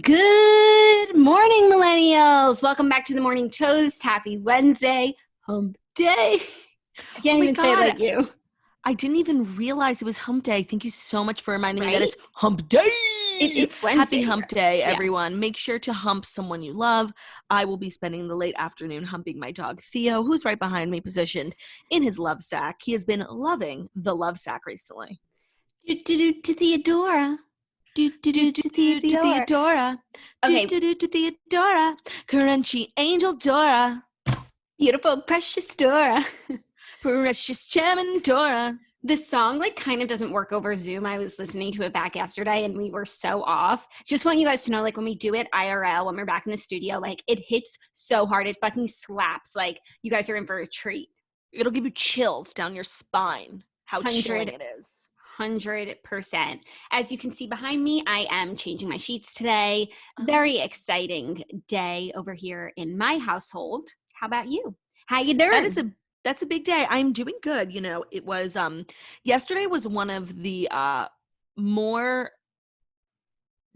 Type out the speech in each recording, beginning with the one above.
Good morning, millennials. Welcome back to the Morning Toast. Happy Wednesday, hump day. I can't Oh my even say it God. like you. I didn't even realize it was hump day. Thank you so much for reminding me that Right? it's hump day. It's Wednesday Happy hump here. day, Yeah. everyone. Make sure to hump someone you love. I will be spending the late afternoon humping my dog, Theo, who's right behind me, positioned in his love sack. He has been loving the love sack recently. Do to Theodora. Do to To Theodora. Theodora. Okay, To Theodora. Crunchy angel Dora. beautiful, precious Dora. Precious Chairman Dora. The song kind of doesn't work over Zoom. I was listening to it back yesterday and we were so off. Just want you guys to know, when we do it IRL, when we're back in the studio, it hits so hard. It fucking slaps. You guys are in for a treat. It'll give you chills down your spine. How 100 chilling it is. 100%. As you can see behind me, I am changing my sheets today. Very exciting day over here in my household. How about you? How you doing? That's a big day. I'm doing good. It was yesterday was one of the more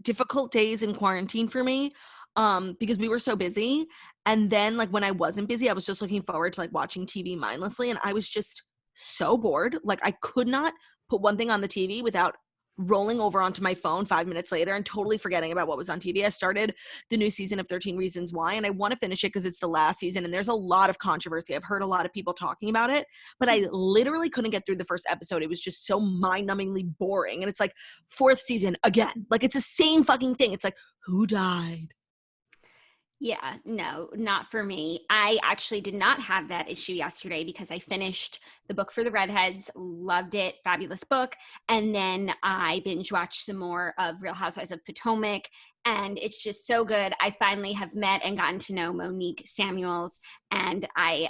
difficult days in quarantine for me because we were so busy. And then when I wasn't busy, I was just looking forward to watching TV mindlessly, and I was just so bored. I could not put one thing on the TV without rolling over onto my phone 5 minutes later and totally forgetting about what was on TV. I started the new season of 13 Reasons Why, and I want to finish it because it's the last season and there's a lot of controversy. I've heard a lot of people talking about it, but I literally couldn't get through the first episode. It was just so mind-numbingly boring. And it's fourth season again. It's the same fucking thing. It's who died? Yeah, no, not for me. I actually did not have that issue yesterday because I finished the book for the redheads, loved it, fabulous book. And then I binge watched some more of Real Housewives of Potomac, and it's just so good. I finally have met and gotten to know Monique Samuels, and I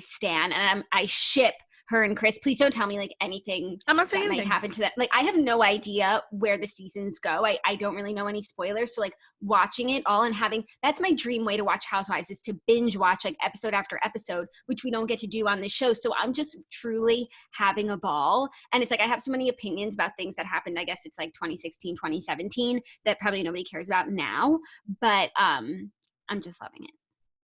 stan, and I ship her and Chris. Please don't tell me anything I'm not saying that anything. might happen to that. I have no idea where the seasons go. I don't really know any spoilers. So watching it all and that's my dream way to watch Housewives, is to binge watch episode after episode, which we don't get to do on this show. So I'm just truly having a ball. And it's I have so many opinions about things that happened. I guess it's 2016, 2017 that probably nobody cares about now, but I'm just loving it.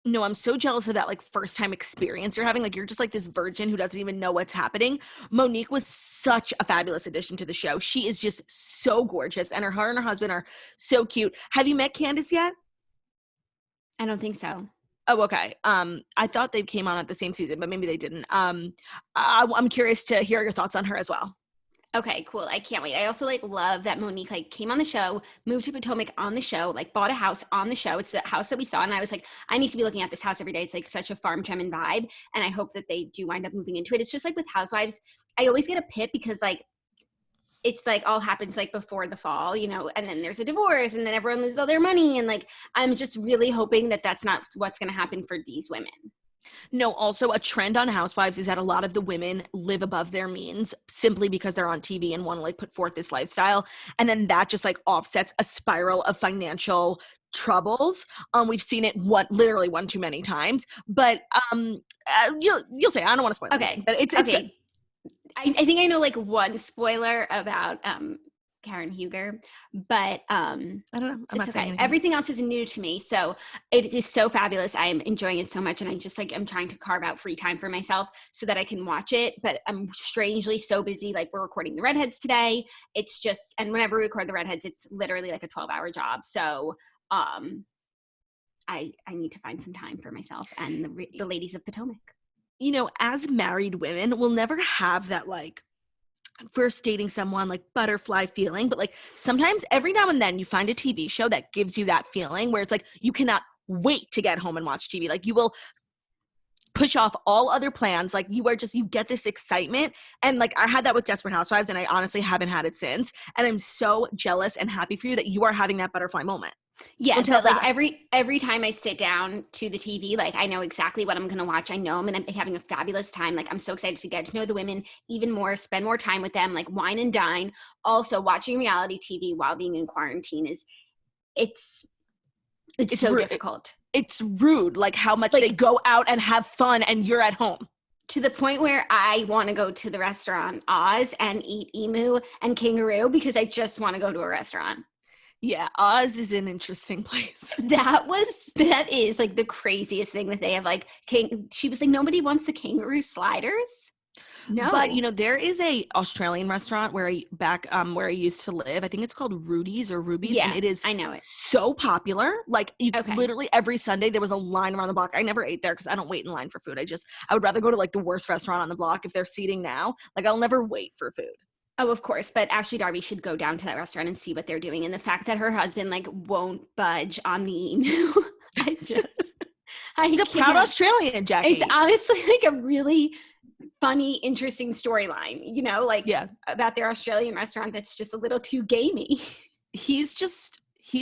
No, I'm so jealous of that first time experience you're having. You're just this virgin who doesn't even know what's happening. Monique was such a fabulous addition to the show. She is just so gorgeous, and her and her husband are so cute. Have you met Candace yet? I don't think so. Oh, okay. I thought they came on at the same season, but maybe they didn't. I'm curious to hear your thoughts on her as well. Okay, cool. I can't wait. I also love that Monique came on the show, moved to Potomac on the show, bought a house on the show. It's the house that we saw, and I was I need to be looking at this house every day. It's such a farm gem and vibe, and I hope that they do wind up moving into it. It's just with Housewives, I always get a pit because it's all happens before the fall, and then there's a divorce, and then everyone loses all their money, and I'm just really hoping that that's not what's going to happen for these women. No, also a trend on Housewives is that a lot of the women live above their means simply because they're on TV and want to put forth this lifestyle. And then that just offsets a spiral of financial troubles. We've seen it literally one too many times, but you'll say, I don't want to spoil it. Okay. But it's okay. Good. I think I know one spoiler about Karen Huger, but I don't know. I'm not saying anything. Everything else is new to me, so it is so fabulous. I am enjoying it so much, and I just I'm trying to carve out free time for myself so that I can watch it. But I'm strangely so busy. We're recording the redheads today. It's just, and whenever we record the redheads, it's literally a 12-hour job. So I need to find some time for myself and the ladies of Potomac. As married women, we'll never have that first dating someone butterfly feeling, but sometimes every now and then you find a TV show that gives you that feeling where it's you cannot wait to get home and watch TV. You will push off all other plans. You get this excitement. And I had that with Desperate Housewives, and I honestly haven't had it since. And I'm so jealous and happy for you that you are having that butterfly moment. Yeah, but every time I sit down to the TV, I know exactly what I'm going to watch. I know I'm going to be having a fabulous time. I'm so excited to get to know the women even more, spend more time with them, wine and dine. Also, watching reality TV while being in quarantine it's so rude. Difficult. It's rude, how much they go out and have fun and you're at home. To the point where I want to go to the restaurant Oz and eat emu and kangaroo because I just want to go to a restaurant. Yeah, Oz is an interesting place. That is like the craziest thing that they have like she was like, nobody wants the kangaroo sliders. But No. there is a Australian restaurant where where I used to live. I think it's called Rudy's or Ruby's, and Yeah, it is I know it. so popular. Like Okay. literally every Sunday there was a line around the block. I never ate there because I don't wait in line for food. I would rather go to like the worst restaurant on the block if they're seating now. Like I'll never wait for food. Oh, of course, but Ashley Darby should go down to that restaurant and see what they're doing. And the fact that her husband like won't budge on the email, I just, I He's a can't. proud Australian, Jackie. It's honestly like a really funny, interesting storyline, like Yeah. about their Australian restaurant that's just a little too gamey. He's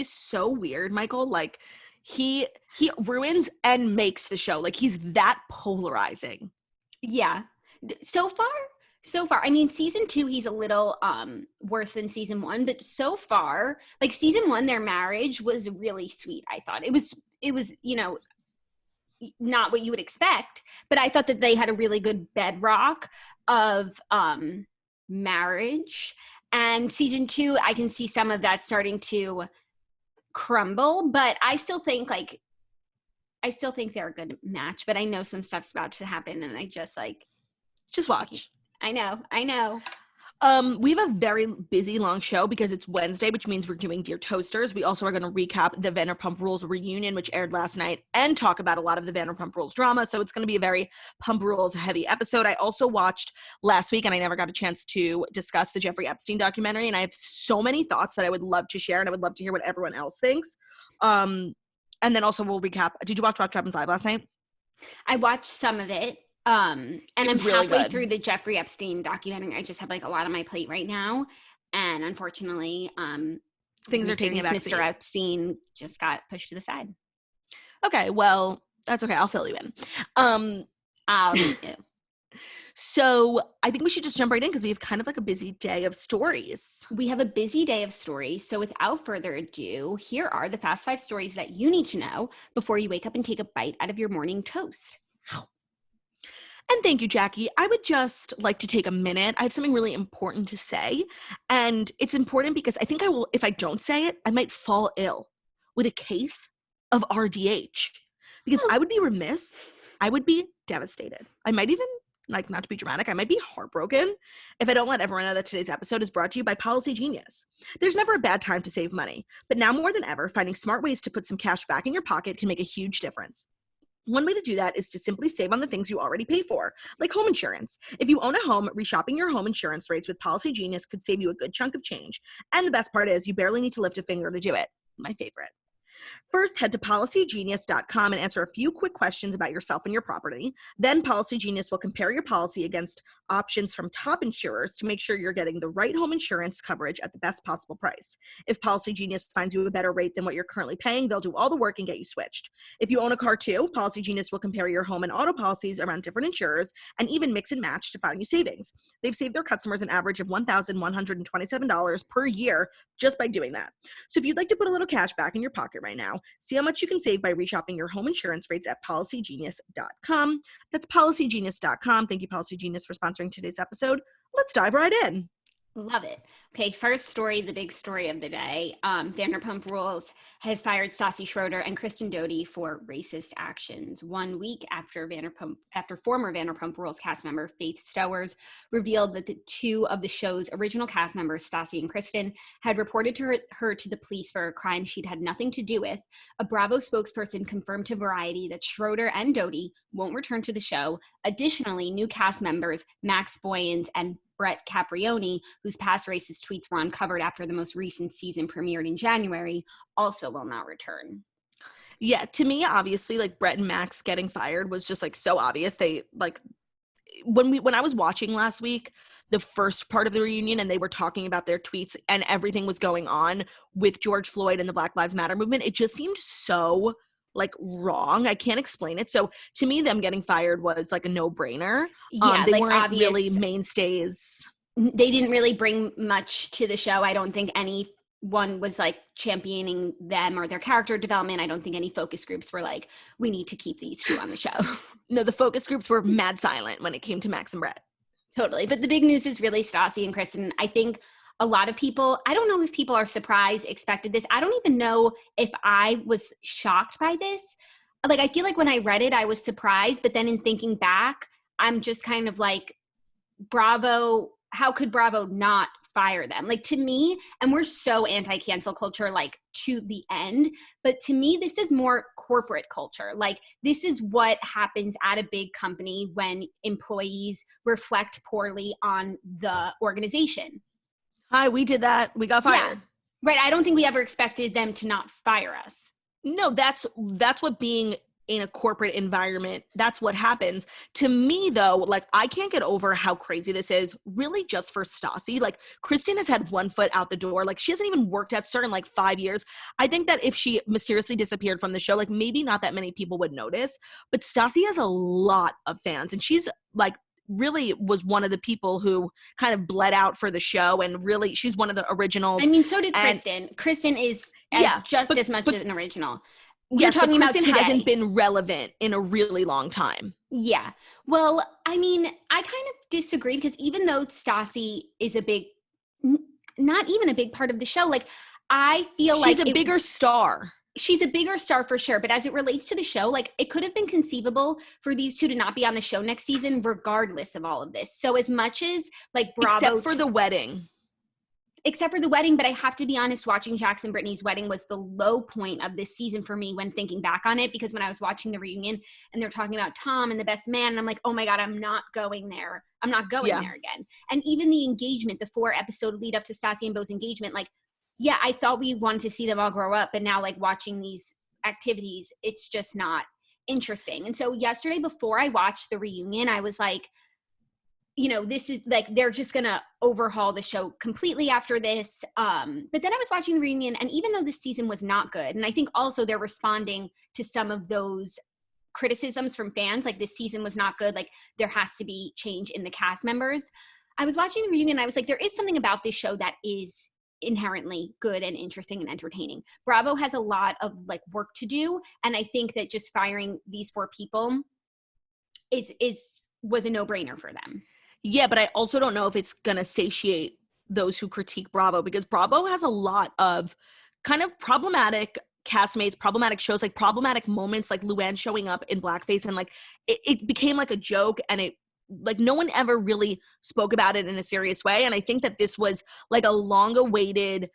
so weird, Michael. Like he ruins and makes the show. Like he's that polarizing. Yeah. So far, I mean, season 2, he's a little worse than season 1, but so far, like season 1, their marriage was really sweet. I thought it was, not what you would expect, but I thought that they had a really good bedrock of marriage. And season 2, I can see some of that starting to crumble, but I still think they're a good match, but I know some stuff's about to happen and I just watch. I know. We have a very busy, long show because it's Wednesday, which means we're doing Dear Toasters. We also are going to recap the Vanderpump Rules reunion, which aired last night, and talk about a lot of the Vanderpump Rules drama. So it's going to be a very Pump Rules heavy episode. I also watched last week, and I never got a chance to discuss the Jeffrey Epstein documentary, and I have so many thoughts that I would love to share, and I would love to hear what everyone else thinks. And then also we'll recap. Did you watch Watch What Happens Live last night? I watched some of it. And I'm really halfway good. through the Jeffrey Epstein documentary. I just have like a lot on my plate right now. And unfortunately, things are taking a back Mr. seat. Epstein just got pushed to the side. Okay, well, that's okay. I'll fill you in. I'll do. So I think we should just jump right in because we have kind of like a busy day of stories. We have a busy day of stories. So without further ado, here are the fast 5 stories that you need to know before you wake up and take a bite out of your morning toast. And thank you, Jackie. I would just like to take a minute. I have something really important to say. And it's important because I think I will, if I don't say it, I might fall ill with a case of RDH. Because I would be remiss. I would be devastated. I might even, like, not to be dramatic, I might be heartbroken if I don't let everyone know that today's episode is brought to you by Policy Genius. There's never a bad time to save money. But now more than ever, finding smart ways to put some cash back in your pocket can make a huge difference. One way to do that is to simply save on the things you already pay for, like home insurance. If you own a home, reshopping your home insurance rates with Policy Genius could save you a good chunk of change. And the best part is you barely need to lift a finger to do it. My favorite. First, head to policygenius.com and answer a few quick questions about yourself and your property. Then Policy Genius will compare your policy against options from top insurers to make sure you're getting the right home insurance coverage at the best possible price. If Policy Genius finds you a better rate than what you're currently paying, they'll do all the work and get you switched. If you own a car too, Policy Genius will compare your home and auto policies around different insurers and even mix and match to find you savings. They've saved their customers an average of $1,127 per year just by doing that. So if you'd like to put a little cash back in your pocket right now, see how much you can save by reshopping your home insurance rates at policygenius.com. That's policygenius.com. Thank you, Policy Genius, for sponsoring today's episode. Let's dive right in. Love it. Okay, first story, the big story of the day. Vanderpump Rules has fired Stassi, Schroeder, and Kristen Doty for racist actions. 1 week after former Vanderpump Rules cast member Faith Stowers revealed that the 2 of the show's original cast members, Stassi and Kristen, had reported her to the police for a crime she'd had nothing to do with. A Bravo spokesperson confirmed to Variety that Schroeder and Doty won't return to the show. Additionally, new cast members Max Boyens and Brett Caprioni, whose past racist tweets were uncovered after the most recent season premiered in January, also will not return. Yeah, to me, obviously, like Brett and Max getting fired was just like so obvious. They like when I was watching last week, the first part of the reunion, and they were talking about their tweets and everything was going on with George Floyd and the Black Lives Matter movement, it just seemed so like wrong. I can't explain it. So to me, them getting fired was like a no-brainer. Yeah, they like weren't obvious, really mainstays. They didn't really bring much to the show. I don't think anyone was like championing them or their character development. I don't think any focus groups were like, we need to keep these 2 on the show. No, the focus groups were mad silent when it came to Max and Brett. Totally. But the big news is really Stassi and Kristen. I think a lot of people, I don't know if people are surprised, expected this. I don't even know if I was shocked by this. Like, I feel like when I read it, I was surprised, but then in thinking back, I'm just kind of like, Bravo, how could Bravo not fire them? Like, to me, and we're so anti-cancel culture, like, to the end, but to me, this is more corporate culture. Like, this is what happens at a big company when employees reflect poorly on the organization. Hi, we did that. We got fired. Yeah. Right. I don't think we ever expected them to not fire us. No, that's what being in a corporate environment, that's what happens. To me, though, like, I can't get over how crazy this is, really, just for Stassi. Like, Kristen has had one foot out the door. Like, she hasn't even worked at Stern in like 5 years. I think that if she mysteriously disappeared from the show, like, maybe not that many people would notice. But Stassi has a lot of fans, and she's like, really was one of the people who kind of bled out for the show, and really, she's one of the originals. I mean, so did Kristen. Kristen is as much as an original. You're talking about Kristen hasn't been relevant in a really long time. Yeah. Well, I mean, I kind of disagree, because even though Stassi is not even a big part of the show, like, I feel like she's a bigger star. She's a bigger star for sure. But as it relates to the show, like, it could have been conceivable for these two to not be on the show next season, regardless of all of this. So as much as, like, Bravo. Except for the wedding. But I have to be honest, watching Jax and Brittany's wedding was the low point of this season for me when thinking back on it, because when I was watching the reunion and they're talking about Tom and the best man, and I'm like, oh my God, I'm not going there. I'm not going there again. And even the engagement, the 4-episode lead up to Stassi and Beau's engagement, like, yeah, I thought we wanted to see them all grow up, but now, like, watching these activities, it's just not interesting. And so yesterday, before I watched the reunion, I was like, you know, this is like, they're just going to overhaul the show completely after this. But then I was watching the reunion, and even though this season was not good, and I think also they're responding to some of those criticisms from fans, like, this season was not good, like, there has to be change in the cast members. I was watching the reunion, and I was like, there is something about this show that is inherently good and interesting and entertaining. Bravo has a lot of, like, work to do, and I think that just firing these 4 people was a no-brainer for them. Yeah, but I also don't know if it's going to satiate those who critique Bravo, because Bravo has a lot of kind of problematic castmates, problematic shows, like problematic moments, like Luann showing up in blackface, and like it became like a joke, and it, like, no one ever really spoke about it in a serious way. And I think that this was like a long-awaited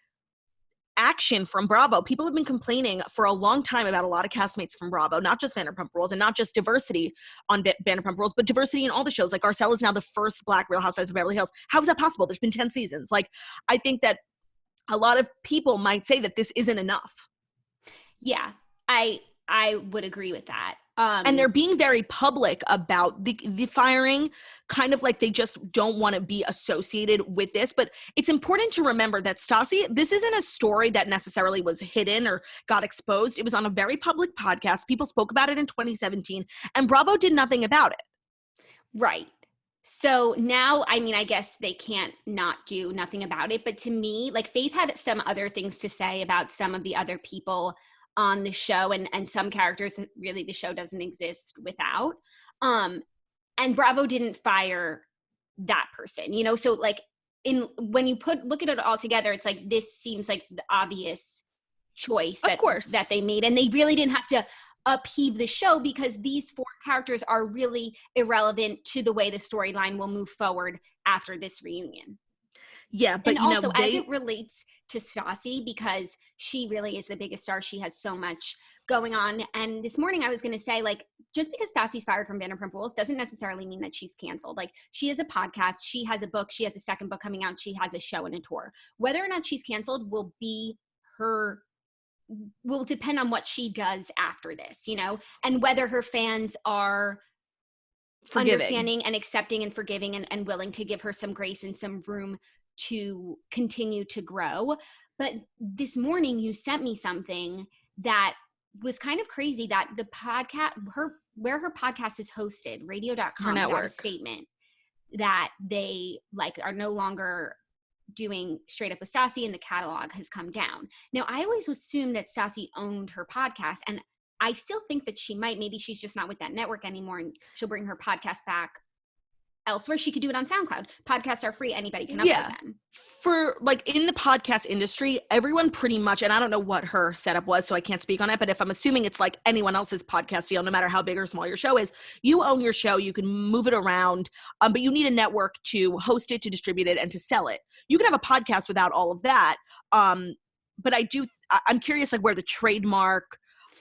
action from Bravo. People have been complaining for a long time about a lot of castmates from Bravo, not just Vanderpump Rules, and not just diversity on Vanderpump Rules, but diversity in all the shows. Like, Garcelle is now the first Black Real Housewives of Beverly Hills. How is that possible? There's been 10 seasons. Like, I think that a lot of people might say that this isn't enough. Yeah, I would agree with that. And they're being very public about the firing, kind of like they just don't want to be associated with this. But it's important to remember that Stassi, this isn't a story that necessarily was hidden or got exposed. It was on a very public podcast. People spoke about it in 2017, and Bravo did nothing about it. Right. So now, I mean, I guess they can't not do nothing about it. But to me, like, Faith had some other things to say about some of the other people on the show, and some characters that really the show doesn't exist without. And Bravo didn't fire that person, you know? So, like, when you look at it all together, it's like, this seems like the obvious choice that they made. And they really didn't have to upheave the show, because these 4 characters are really irrelevant to the way the storyline will move forward after this reunion. Yeah, but and also, as it relates to Stassi, because she really is the biggest star, she has so much going on. And this morning I was going to say, like, just because Stassi's fired from Vanderpump Rules doesn't necessarily mean that she's canceled. Like, she has a podcast, she has a book, she has a second book coming out, she has a show and a tour. Whether or not she's canceled will depend on what she does after this, you know, and whether her fans are understanding and accepting and forgiving and willing to give her some grace and some room to continue to grow. But this morning you sent me something that was kind of crazy, that the podcast, where her podcast is hosted, radio.com, got a statement that they, like, are no longer doing Straight Up with Stassi, and the catalog has come down. Now, I always assumed that Stassi owned her podcast, and I still think that she might. Maybe she's just not with that network anymore, and she'll bring her podcast back elsewhere. She could do it on SoundCloud. Podcasts are free. Anybody can upload them. For like in the podcast industry, everyone pretty much, and I don't know what her setup was, so I can't speak on it, but if I'm assuming it's like anyone else's podcast deal, no matter how big or small your show is, you own your show, you can move it around, but you need a network to host it, to distribute it, and to sell it. You can have a podcast without all of that. But I'm curious like where the trademark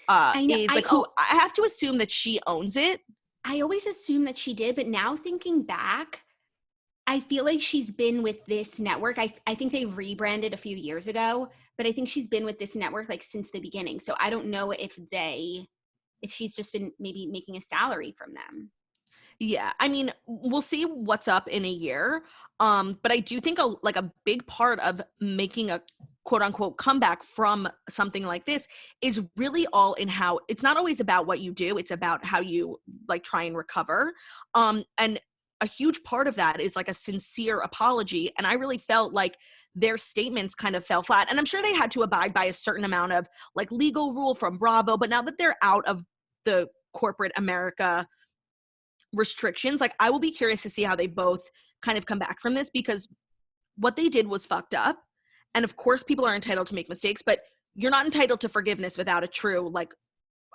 is, like who, I have to assume that she owns it. I always assumed that she did, but now thinking back, I feel like she's been with this network. I think they rebranded a few years ago, but I think she's been with this network like since the beginning. So I don't know if she's just been maybe making a salary from them. Yeah, I mean, we'll see what's up in a year. But I do think a big part of making a quote unquote comeback from something like this is really all in how it's not always about what you do. It's about how you like try and recover. And a huge part of that is like a sincere apology. And I really felt like their statements kind of fell flat. And I'm sure they had to abide by a certain amount of like legal rule from Bravo. But now that they're out of the corporate America restrictions, like I will be curious to see how they both kind of come back from this, because what they did was fucked up. And of course people are entitled to make mistakes, but you're not entitled to forgiveness without a true like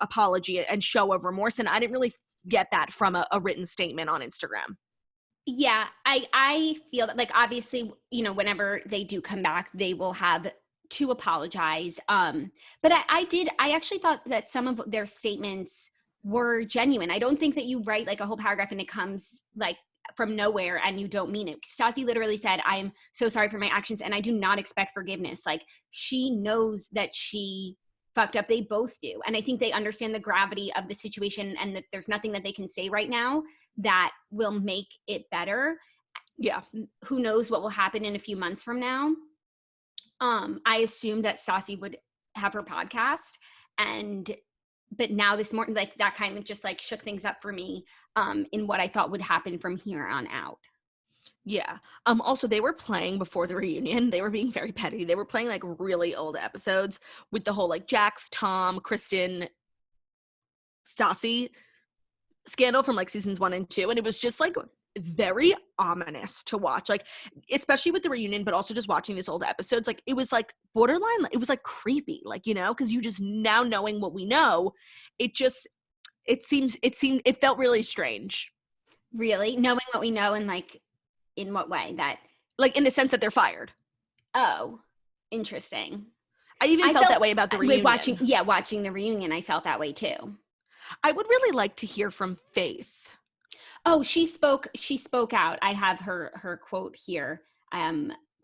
apology and show of remorse. And I didn't really get that from a written statement on Instagram. Yeah, I feel that like obviously, you know, whenever they do come back, they will have to apologize. But I actually thought that some of their statements were genuine. I don't think that you write like a whole paragraph and it comes like from nowhere and you don't mean it. Stassi literally said, I am so sorry for my actions and I do not expect forgiveness. Like she knows that she fucked up. They both do. And I think they understand the gravity of the situation and that there's nothing that they can say right now that will make it better. Yeah. Who knows what will happen in a few months from now. I assumed that Stassi would have her podcast, but now this morning, like that kind of just like shook things up for me in what I thought would happen from here on out. Yeah. Also, they were playing before the reunion. They were being very petty. They were playing like really old episodes with the whole like Jax, Tom, Kristen, Stassi scandal from like seasons 1 and 2. And it was just like very ominous to watch, like especially with the reunion, but also just watching these old episodes. Like it was like borderline, it was like creepy, like, you know, because you just now knowing what we know, it felt really strange. Really? Knowing what we know and like in what way? That like in the sense that they're fired. Oh, interesting. I felt that way about the reunion. Watching the reunion, I felt that way too. I would really like to hear from Faith. Oh, she spoke out. I have her quote here.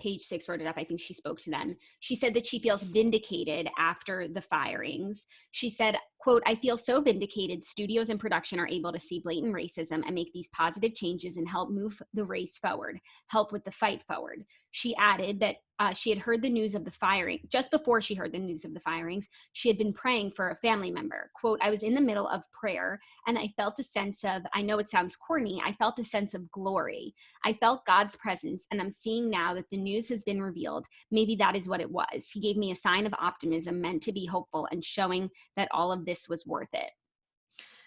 Page 6 wrote it up. I think she spoke to them. She said that she feels vindicated after the firings. She said, quote, I feel so vindicated. Studios and production are able to see blatant racism and make these positive changes and help move the race forward, help with the fight forward. She added that she had heard the news of the firing. Just before she heard the news of the firings, she had been praying for a family member. Quote, I was in the middle of prayer and I felt a sense of, I know it sounds corny, I felt a sense of glory. I felt God's presence, and I'm seeing now that the news has been revealed. Maybe that is what it was. He gave me a sign of optimism meant to be hopeful and showing that all of this was worth it.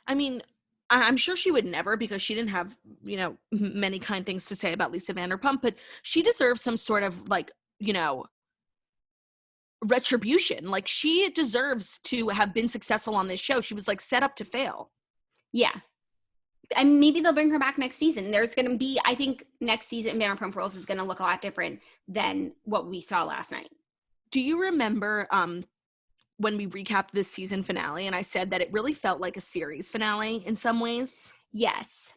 I mean, I'm sure she would never, because she didn't have, you know, many kind things to say about Lisa Vanderpump, but she deserves some sort of like, you know, retribution. Like she deserves to have been successful on this show. She was like set up to fail. Yeah. And maybe they'll bring her back next season. There's going to be, I think next season Vanderpump Rules is going to look a lot different than what we saw last night. Do you remember when we recapped this season finale and I said that it really felt like a series finale in some ways? Yes.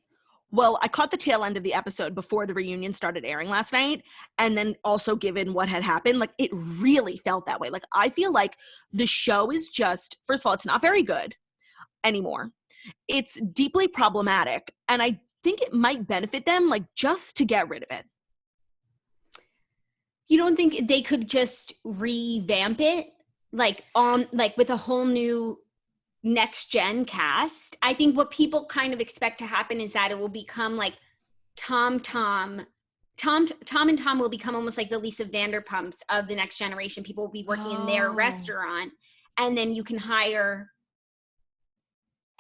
Well, I caught the tail end of the episode before the reunion started airing last night. And then also given what had happened, like it really felt that way. Like I feel like the show is just, first of all, it's not very good anymore. It's deeply problematic. And I think it might benefit them like just to get rid of it. You don't think they could just revamp it like with a whole new next gen cast? I think what people kind of expect to happen is that it will become like Tom and Tom will become almost like the Lisa Vanderpumps of the next generation. People will be working in their restaurant, and then you can hire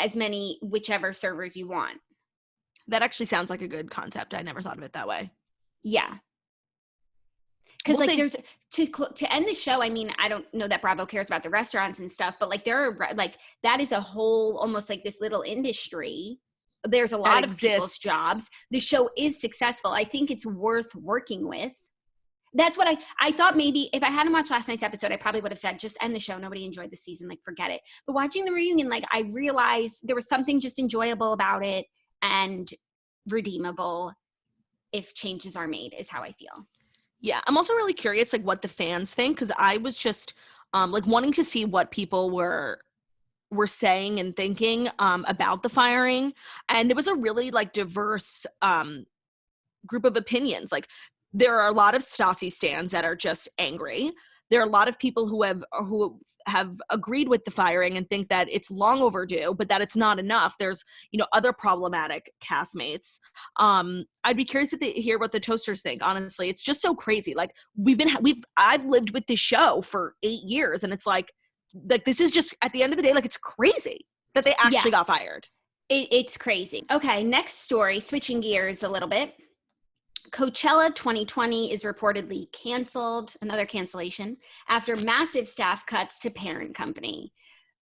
as many whichever servers you want. That actually sounds like a good concept. I never thought of it that way. Yeah. Because We'll like say- there's to end the show, I mean, I don't know that Bravo cares about the restaurants and stuff, but like there are like that is a whole almost like this little industry. There's a lot of people's jobs. The show is successful. I think it's worth working with. That's what I thought. Maybe if I hadn't watched last night's episode, I probably would have said, just end the show. Nobody enjoyed the season. Like, forget it. But watching the reunion, like, I realized there was something just enjoyable about it and redeemable if changes are made, is how I feel. Yeah, I'm also really curious, like, what the fans think, because I was just like wanting to see what people were saying and thinking about the firing, and there was a really like diverse group of opinions. Like, there are a lot of Stassi stans that are just angry. There are a lot of people who have agreed with the firing and think that it's long overdue, but that it's not enough. There's, other problematic castmates. I'd be curious to hear what the toasters think. Honestly, it's just so crazy. Like, I've lived with this show for 8 years, and it's like this is just, at the end of the day, like, it's crazy that they actually got fired. It's crazy. Okay, next story, switching gears a little bit. Coachella 2020 is reportedly canceled, another cancellation, after massive staff cuts to parent company.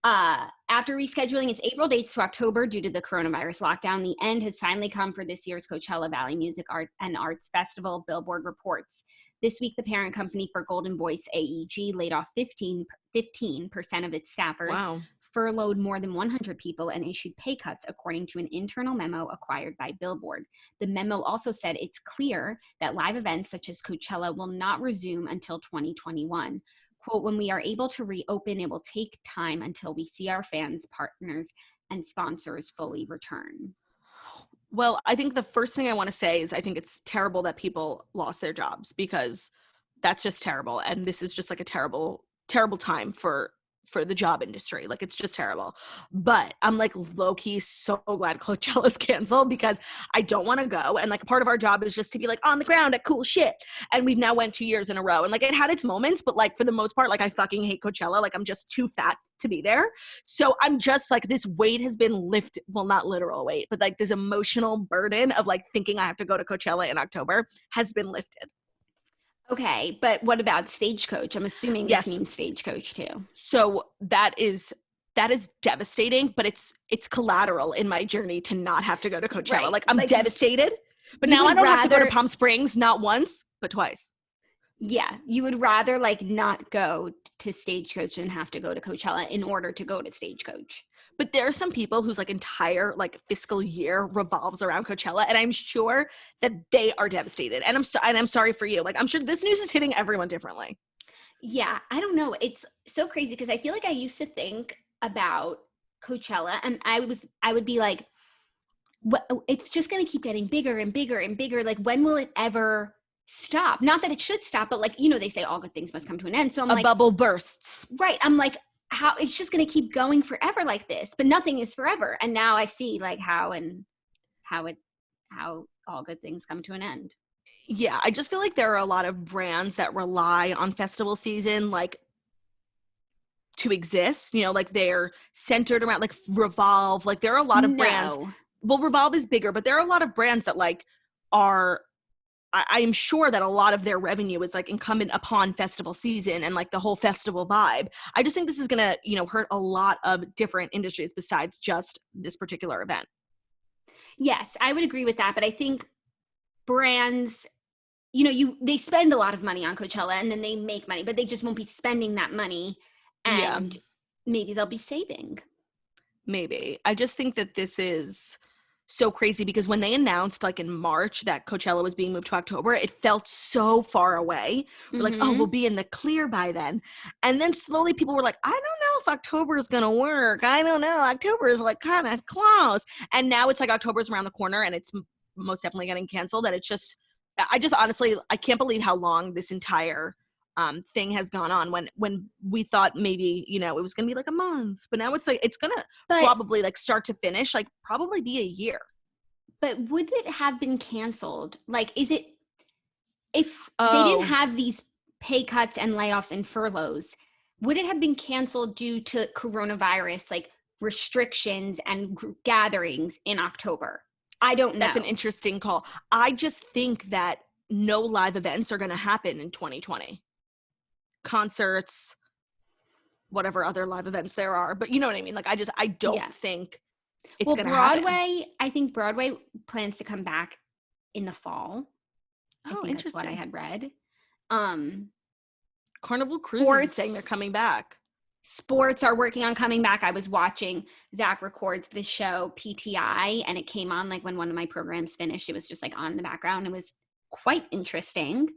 After rescheduling its April dates to October due to the coronavirus lockdown, the end has finally come for this year's Coachella Valley Music Art and Arts Festival, Billboard reports. This week, the parent company for Golden Voice, AEG, laid off 15% of its staffers, Wow. furloughed more than 100 people, and issued pay cuts, according to an internal memo acquired by Billboard. The memo also said it's clear that live events such as Coachella will not resume until 2021. Quote, when we are able to reopen, it will take time until we see our fans, partners, and sponsors fully return. Well, I think the first thing I want to say is I think it's terrible that people lost their jobs, because that's just terrible. And this is just like a terrible, terrible time for the job industry. Like, it's just terrible. But I'm like low-key so glad Coachella's canceled, because I don't want to go. And like part of our job is just to be like on the ground at cool shit. And we've now went 2 years in a row. And like it had its moments, but like for the most part, like I fucking hate Coachella. Like I'm just too fat to be there. So I'm just like, this weight has been lifted. Well, not literal weight, but like this emotional burden of like thinking I have to go to Coachella in October has been lifted. Okay, but what about Stagecoach? I'm assuming this means Stagecoach too. So that is devastating, but it's collateral in my journey to not have to go to Coachella. Right. Like I'm devastated, but now I don't have to go to Palm Springs, not once, but twice. Yeah, you would rather like not go to Stagecoach than have to go to Coachella in order to go to Stagecoach. But there are some people whose like entire like fiscal year revolves around Coachella, and I'm sure that they are devastated. And I'm sorry for you. Like I'm sure this news is hitting everyone differently. Yeah, I don't know. It's so crazy because I feel like I used to think about Coachella, and I would be like, it's just going to keep getting bigger and bigger and bigger. Like, when will it ever stop? Not that it should stop, but like, they say all good things must come to an end. So I'm like, a bubble bursts. Right. I'm like, how it's just going to keep going forever like this, but nothing is forever. And now I see like how all good things come to an end. Yeah, I just feel like there are a lot of brands that rely on festival season, like, to exist, like they're centered around like Revolve. Like there are a lot of brands. Well, Revolve is bigger, but there are a lot of brands that like are, I am sure that a lot of their revenue is like incumbent upon festival season and like the whole festival vibe. I just think this is going to, hurt a lot of different industries besides just this particular event. Yes, I would agree with that. But I think brands, they spend a lot of money on Coachella and then they make money, but they just won't be spending that money. And maybe they'll be saving. Maybe. I just think that this is so crazy because when they announced like in March that Coachella was being moved to October, it felt so far away. We're like, oh, we'll be in the clear by then. And then slowly people were like, I don't know if October is going to work. I don't know. October is like kind of close. And now it's like October's around the corner and it's most definitely getting canceled. And it's just, I just honestly, I can't believe how long this entire thing has gone on when we thought maybe, it was going to be like a month, but now it's like, it's going to probably like start to finish, like probably be a year. But would it have been canceled? Like, is it, if they didn't have these pay cuts and layoffs and furloughs, would it have been canceled due to coronavirus, like restrictions and gatherings in October? I don't know. That's an interesting call. I just think that no live events are going to happen in 2020. Concerts, whatever other live events there are. But you know what I mean? Like, I don't think it's going to happen. I think Broadway plans to come back in the fall. I think interesting. that's what I had read. Carnival Cruises is saying they're coming back. Sports are working on coming back. I was watching Zach records the show PTI, and it came on like when one of my programs finished. It was just like on in the background. It was quite interesting.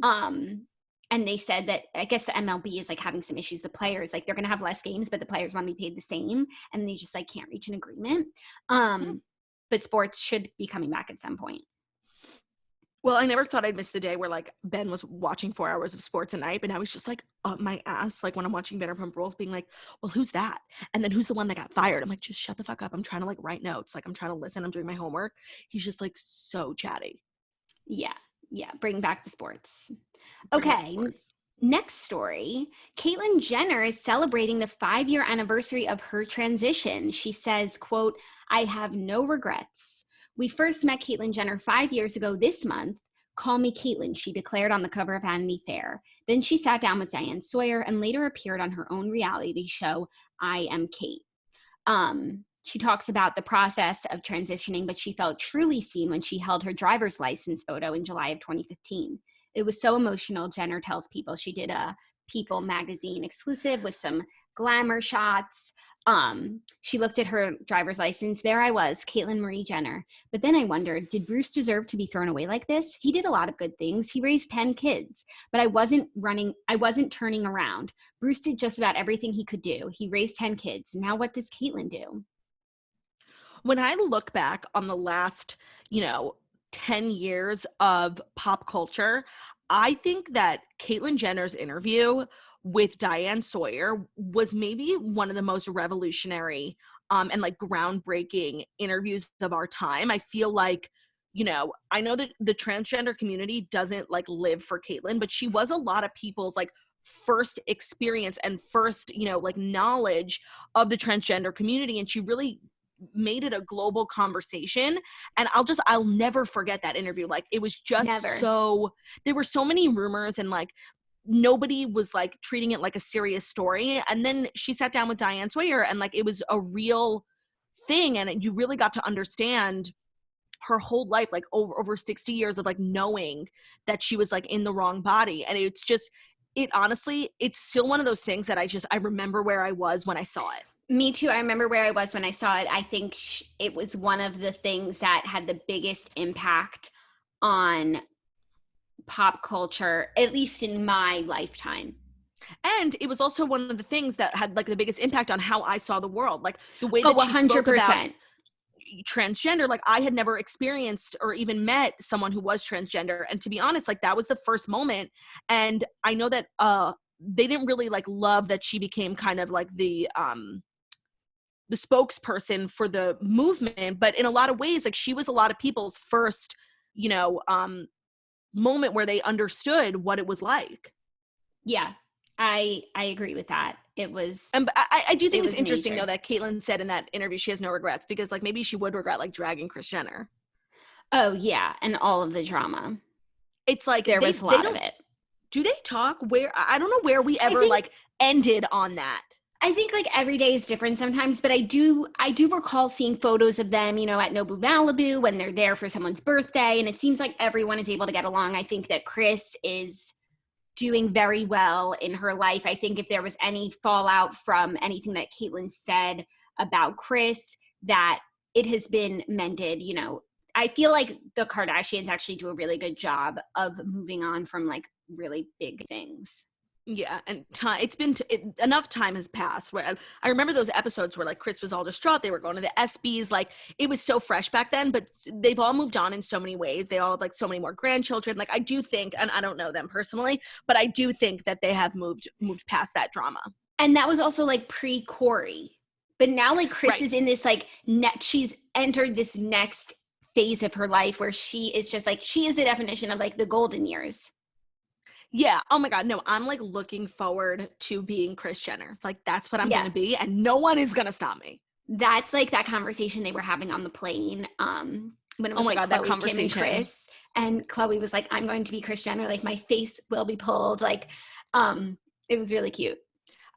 And they said that I guess the MLB is like having some issues. The players, like, they're going to have less games, but the players want to be paid the same, and they just like can't reach an agreement. But sports should be coming back at some point. Well, I never thought I'd miss the day where like Ben was watching 4 hours of sports a night, but now he's just like up my ass. Like when I'm watching Vanderpump Rules, being like, well, who's that? And then who's the one that got fired? I'm like, just shut the fuck up. I'm trying to like write notes. Like I'm trying to listen. I'm doing my homework. He's just like so chatty. Yeah. Bring back the sports. Okay. Next story. Caitlyn Jenner is celebrating the 5-year anniversary of her transition. She says, quote, "I have no regrets. We first met Caitlyn Jenner 5 years ago this month. Call me Caitlyn," she declared on the cover of Vanity Fair. Then she sat down with Diane Sawyer and later appeared on her own reality show, I Am Kate. She talks about the process of transitioning, but she felt truly seen when she held her driver's license photo in July of 2015. It was so emotional, Jenner tells People. She did a People magazine exclusive with some glamour shots. She looked at her driver's license. There I was, Caitlyn Marie Jenner. But then I wondered, did Bruce deserve to be thrown away like this? He did a lot of good things. He raised 10 kids, but I wasn't turning around. Bruce did just about everything he could do. He raised 10 kids. Now what does Caitlyn do? When I look back on the last, 10 years of pop culture, I think that Caitlyn Jenner's interview with Diane Sawyer was maybe one of the most revolutionary and like groundbreaking interviews of our time. I feel like, I know that the transgender community doesn't like live for Caitlyn, but she was a lot of people's like first experience and first, like knowledge of the transgender community. And she really made it a global conversation. And I'll never forget that interview. Like it was just there were so many rumors and like nobody was like treating it like a serious story. And then she sat down with Diane Sawyer and like it was a real thing. And you really got to understand her whole life, like over 60 years of like knowing that she was like in the wrong body. And it's still one of those things that I remember where I was when I saw it. Me too. I remember where I was when I saw it. I think it was one of the things that had the biggest impact on pop culture, at least in my lifetime. And it was also one of the things that had like the biggest impact on how I saw the world. Like the way that she spoke about transgender, like I had never experienced or even met someone who was transgender. And to be honest, like that was the first moment. And I know that they didn't really like love that she became kind of like the spokesperson for the movement, but in a lot of ways, like she was a lot of people's first, moment where they understood what it was like. Yeah, I agree with that. It was, and I do think it's interesting major, though, that Caitlyn said in that interview she has no regrets because like maybe she would regret like dragging Kris Jenner. Oh yeah, and all of the drama. It's like there was a lot of it. Do they talk? Where I don't know where we ever like ended on that. I think like every day is different sometimes, but I do recall seeing photos of them, at Nobu Malibu when they're there for someone's birthday, and it seems like everyone is able to get along. I think that Kris is doing very well in her life. I think if there was any fallout from anything that Caitlyn said about Kris, that it has been mended. I feel like the Kardashians actually do a really good job of moving on from like really big things. Yeah, and enough time has passed where I remember those episodes where like Kris was all distraught. They were going to the ESPYs. Like it was so fresh back then, but they've all moved on in so many ways. They all have like so many more grandchildren. Like I do think, and I don't know them personally, but I do think that they have moved past that drama. And that was also like pre-Corey. But now like Kris is in this like she's entered this next phase of her life where she is just like, she is the definition of like the golden years. Yeah. Oh my God. No, I'm like looking forward to being Kris Jenner. Like that's what I'm going to be. And no one is going to stop me. That's like that conversation they were having on the plane. when it Oh was my like God, that Chloe, Kim, and conversation. Chris, and Chloe was like, I'm going to be Kris Jenner, like my face will be pulled. Like, it was really cute.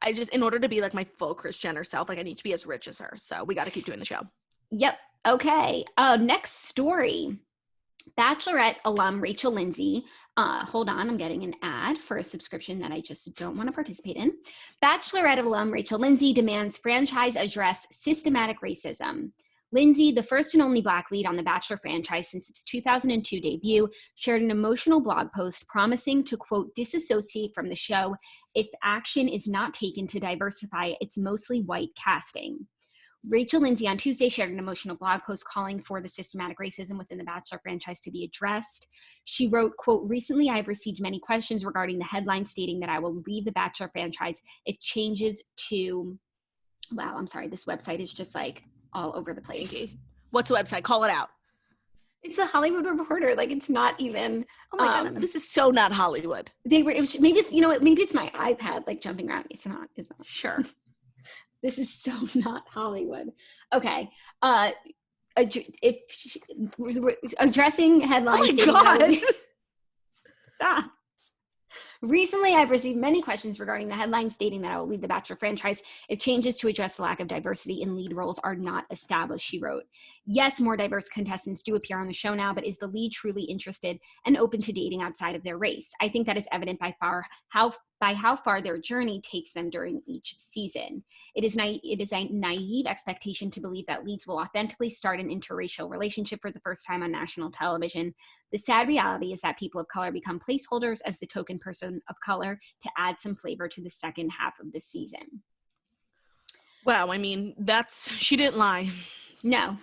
I just, in order to be like my full Kris Jenner self, like I need to be as rich as her. So we got to keep doing the show. Yep. Okay. Next story. Bachelorette alum Rachel Lindsay. Hold on, I'm getting an ad for a subscription that I just don't want to participate in. Bachelorette alum Rachel Lindsay demands franchise address systematic racism. Lindsay, the first and only Black lead on the Bachelor franchise since its 2002 debut, shared an emotional blog post promising to, quote, disassociate from the show if action is not taken to diversify its mostly white casting. Rachel Lindsay on Tuesday shared an emotional blog post calling for the systematic racism within the Bachelor franchise to be addressed. She wrote, quote, recently I've received many questions regarding the headline stating that I will leave the Bachelor franchise if changes to, wow, I'm sorry, this website is just like all over the place. What's the website? Call it out. It's a Hollywood Reporter. Like, it's not even. Oh my God, this is so not Hollywood. Maybe it's, you know what, maybe it's my iPad like jumping around. It's not. Sure. This is so not Hollywood. Okay. Addressing headlines. Oh my God. Stop. Recently, I've received many questions regarding the headline stating that I will leave the Bachelor franchise if changes to address the lack of diversity in lead roles are not established, she wrote. Yes, more diverse contestants do appear on the show now, but is the lead truly interested and open to dating outside of their race? I think that is evident by how far their journey takes them during each season. It is a naive expectation to believe that leads will authentically start an interracial relationship for the first time on national television. The sad reality is that people of color become placeholders as the token person of color to add some flavor to the second half of the season. Wow, I mean, she didn't lie. No.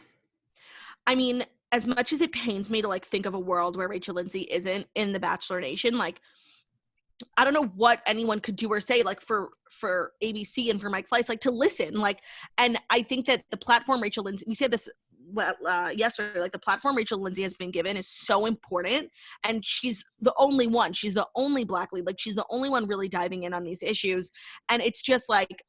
I mean, as much as it pains me to like think of a world where Rachel Lindsay isn't in the Bachelor Nation, like I don't know what anyone could do or say like for ABC and for Mike Fleiss, like to listen, like, and I think that the platform Rachel Lindsay, we said this yesterday, like the platform Rachel Lindsay has been given is so important, and she's the only one, she's the only Black lead, like she's the only one really diving in on these issues, and it's just like,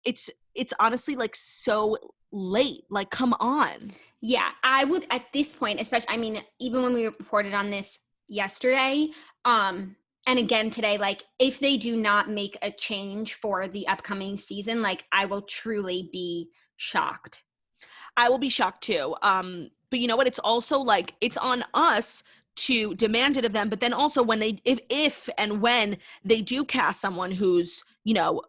it's honestly like so late, like come on. Yeah, I would at this point, especially, I mean, even when we reported on this yesterday, and again today, like if they do not make a change for the upcoming season, like I will truly be shocked. I will be shocked too. But you know what? It's also like, it's on us to demand it of them. But then also when if and when they do cast someone who's, you know,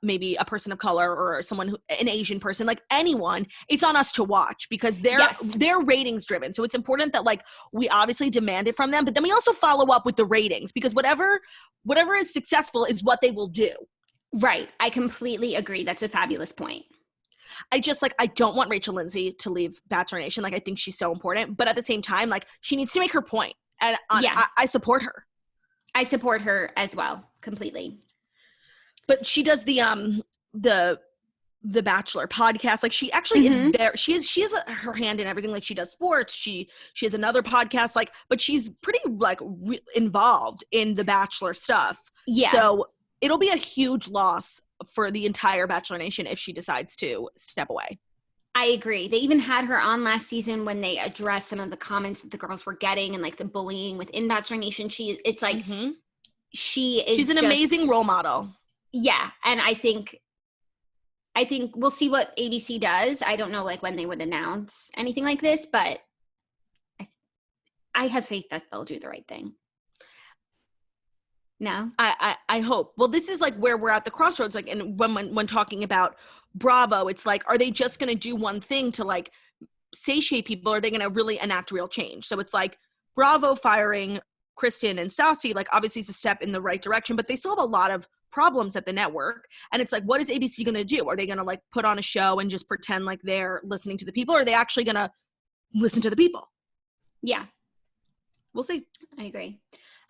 maybe a person of color or an Asian person, like anyone, it's on us to watch because they're ratings driven. So it's important that like we obviously demand it from them, but then we also follow up with the ratings because whatever is successful is what they will do. Right. I completely agree. That's a fabulous point. I don't want Rachel Lindsay to leave Bachelor Nation. Like, I think she's so important, but at the same time, like, she needs to make her point. And I support her. I support her as well, completely. But she does the Bachelor podcast. Like, she actually is there. She has her hand in everything. Like, she does sports. She has another podcast. Like, but she's pretty like involved in the Bachelor stuff. Yeah. So it'll be a huge loss for the entire Bachelor Nation if she decides to step away. I agree. They even had her on last season when they addressed some of the comments that the girls were getting and like the bullying within Bachelor Nation. She's an amazing role model. Yeah. And I think we'll see what ABC does. I don't know like when they would announce anything like this, but I have faith that they'll do the right thing. No, I hope. Well, this is like where we're at the crossroads. Like, and when talking about Bravo, it's like, are they just going to do one thing to like satiate people? Or are they going to really enact real change? So it's like Bravo firing Kristen and Stassi, like obviously it's a step in the right direction, but they still have a lot of problems at the network. And it's like, what is ABC going to do? Are they going to like put on a show and just pretend like they're listening to the people? Or are they actually going to listen to the people? Yeah. We'll see. I agree.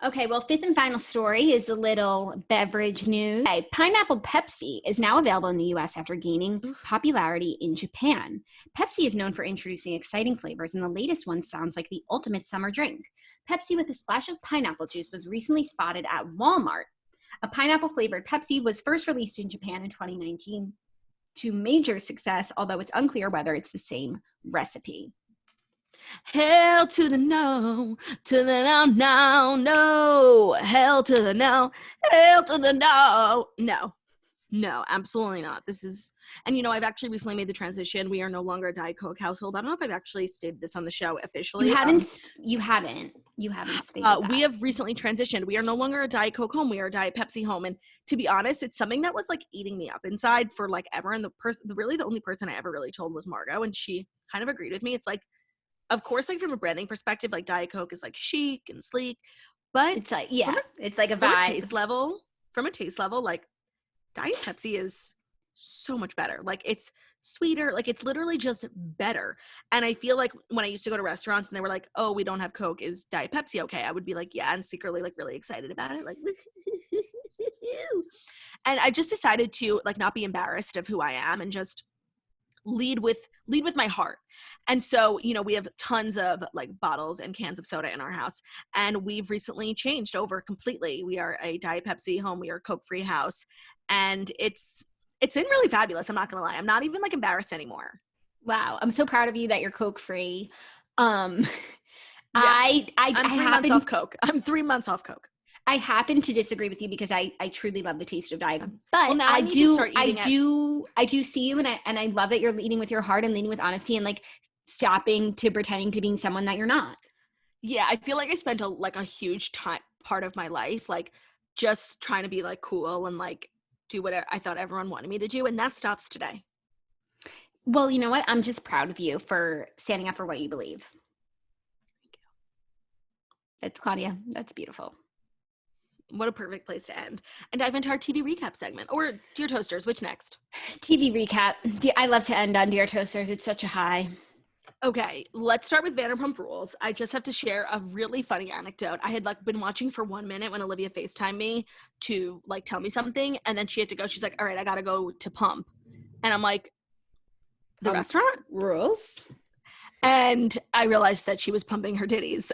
Okay, well, fifth and final story is a little beverage news. Okay, pineapple Pepsi is now available in the U.S. after gaining popularity in Japan. Pepsi is known for introducing exciting flavors, and the latest one sounds like the ultimate summer drink. Pepsi with a splash of pineapple juice was recently spotted at Walmart. A pineapple-flavored Pepsi was first released in Japan in 2019 to major success, although it's unclear whether it's the same recipe. Hell to the no, to the no, no, no. Hell to the no, hell to the no. No, absolutely not. This is, and I've actually recently made the transition. We are no longer a Diet Coke household. I don't know if I've actually stated this on the show officially. You haven't stated that. We have recently transitioned. We are no longer a Diet Coke home. We are a Diet Pepsi home. And to be honest, it's something that was like eating me up inside for like ever. And the only person I ever really told was Margot, and she kind of agreed with me. It's like, of course, like from a branding perspective, like Diet Coke is like chic and sleek, but it's like, yeah, it's like a vibe. From a taste level, like Diet Pepsi is so much better. Like it's sweeter, like it's literally just better. And I feel like when I used to go to restaurants and they were like, oh, we don't have Coke, is Diet Pepsi okay? I would be like, yeah, and secretly like really excited about it, like and I just decided to like not be embarrassed of who I am and just lead with my heart. And so we have tons of like bottles and cans of soda in our house, and we've recently changed over completely. We are a Diet Pepsi home. We are a Coke free house, and it's been really fabulous. I'm not gonna lie, I'm not even like embarrassed anymore. Wow, I'm so proud of you that you're Coke free. I'm 3 months off Coke. I'm 3 months off Coke. I happen to disagree with you because I truly love the taste of Diet Coke. But now I do see you, and I love that you're leading with your heart and leading with honesty and like stopping to pretending to being someone that you're not. Yeah, I feel like I spent a huge part of my life like just trying to be like cool and like do what I thought everyone wanted me to do, and that stops today. Well, you know what? I'm just proud of you for standing up for what you believe. Thank you. That's Claudia. That's beautiful. What a perfect place to end and dive into our TV recap segment. Or Dear Toasters, which next? TV recap. I love to end on Dear Toasters. It's such a high. Okay, let's start with Vanderpump Rules. I just have to share a really funny anecdote. I had like been watching for 1 minute when Olivia FaceTimed me to like tell me something, and then she had to go. She's like, all right, I gotta go to Pump. And I'm like, the restaurant? Rules? And I realized that she was pumping her titties.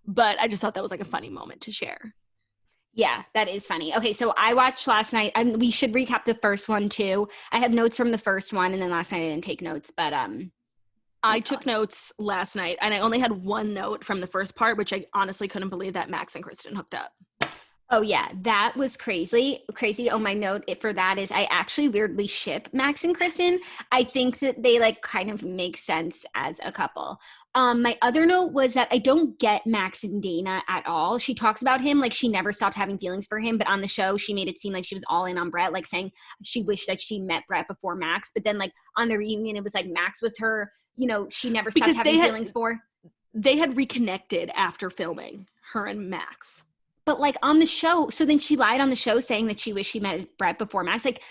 But I just thought that was like a funny moment to share. Yeah, that is funny. Okay, so I watched last night. We should recap the first one too. I have notes from the first one, and then last night I didn't take notes, but I took notes last night, and I only had one note from the first part, which I honestly couldn't believe that Max and Kristen hooked up. Oh yeah, that was crazy. Oh, my note for that is I actually weirdly ship Max and Kristen. I think that they like kind of make sense as a couple. My other note was that I don't get Max and Dana at all. She talks about him like she never stopped having feelings for him, but on the show she made it seem like she was all in on Brett, like saying she wished that she met Brett before Max. But then like on the reunion, it was like Max was her, she never stopped having feelings for. They had reconnected after filming, her and Max. But like on the show, so then she lied on the show saying that she wished she met Brett before Max. Like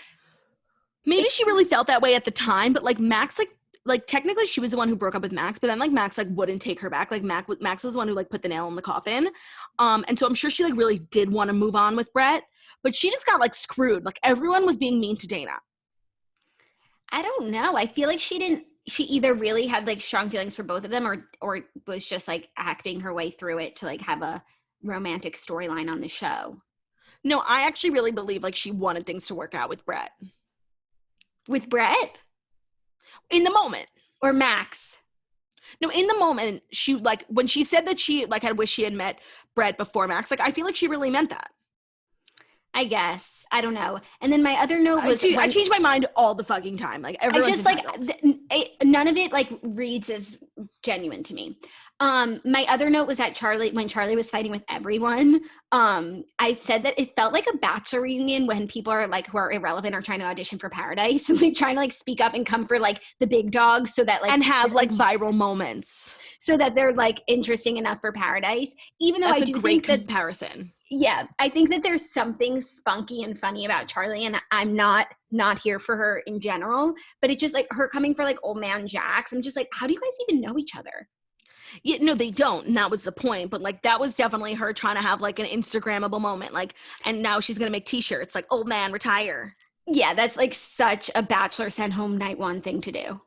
maybe she really felt that way at the time, but like Max, like technically she was the one who broke up with Max, but then like Max like wouldn't take her back. Like Max was the one who like put the nail in the coffin. And so I'm sure she like really did want to move on with Brett, but she just got like screwed. Like everyone was being mean to Dana. I don't know. I feel like she either really had like strong feelings for both of them or was just like acting her way through it to like have a romantic storyline on the show. No, I actually really believe like she wanted things to work out with Brett. With Brett? In the moment. Or Max? No, in the moment, she like when she said that she like had wished she had met Brett before Max, like I feel like she really meant that. I guess. I don't know. And then my other note was I change my mind all the fucking time. Like everyone's just like none of it like reads as genuine to me. My other note was that when Charlie was fighting with everyone, I said that it felt like a Bachelor reunion when people are like who are irrelevant are trying to audition for Paradise and like trying to like speak up and come for like the big dogs so that like and have like viral moments so that they're like interesting enough for Paradise. Even though that's I do a great think comparison. Yeah, I think that there's something spunky and funny about Charlie, and I'm not here for her in general, but it's just like her coming for like old man Jax. I'm just like, how do you guys even know each other? Yeah, no, they don't, and that was the point. But like that was definitely her trying to have like an Instagrammable moment, like, and now she's gonna make T-shirts like "Old Man Retire." Yeah, that's like such a Bachelor sent home night one thing to do.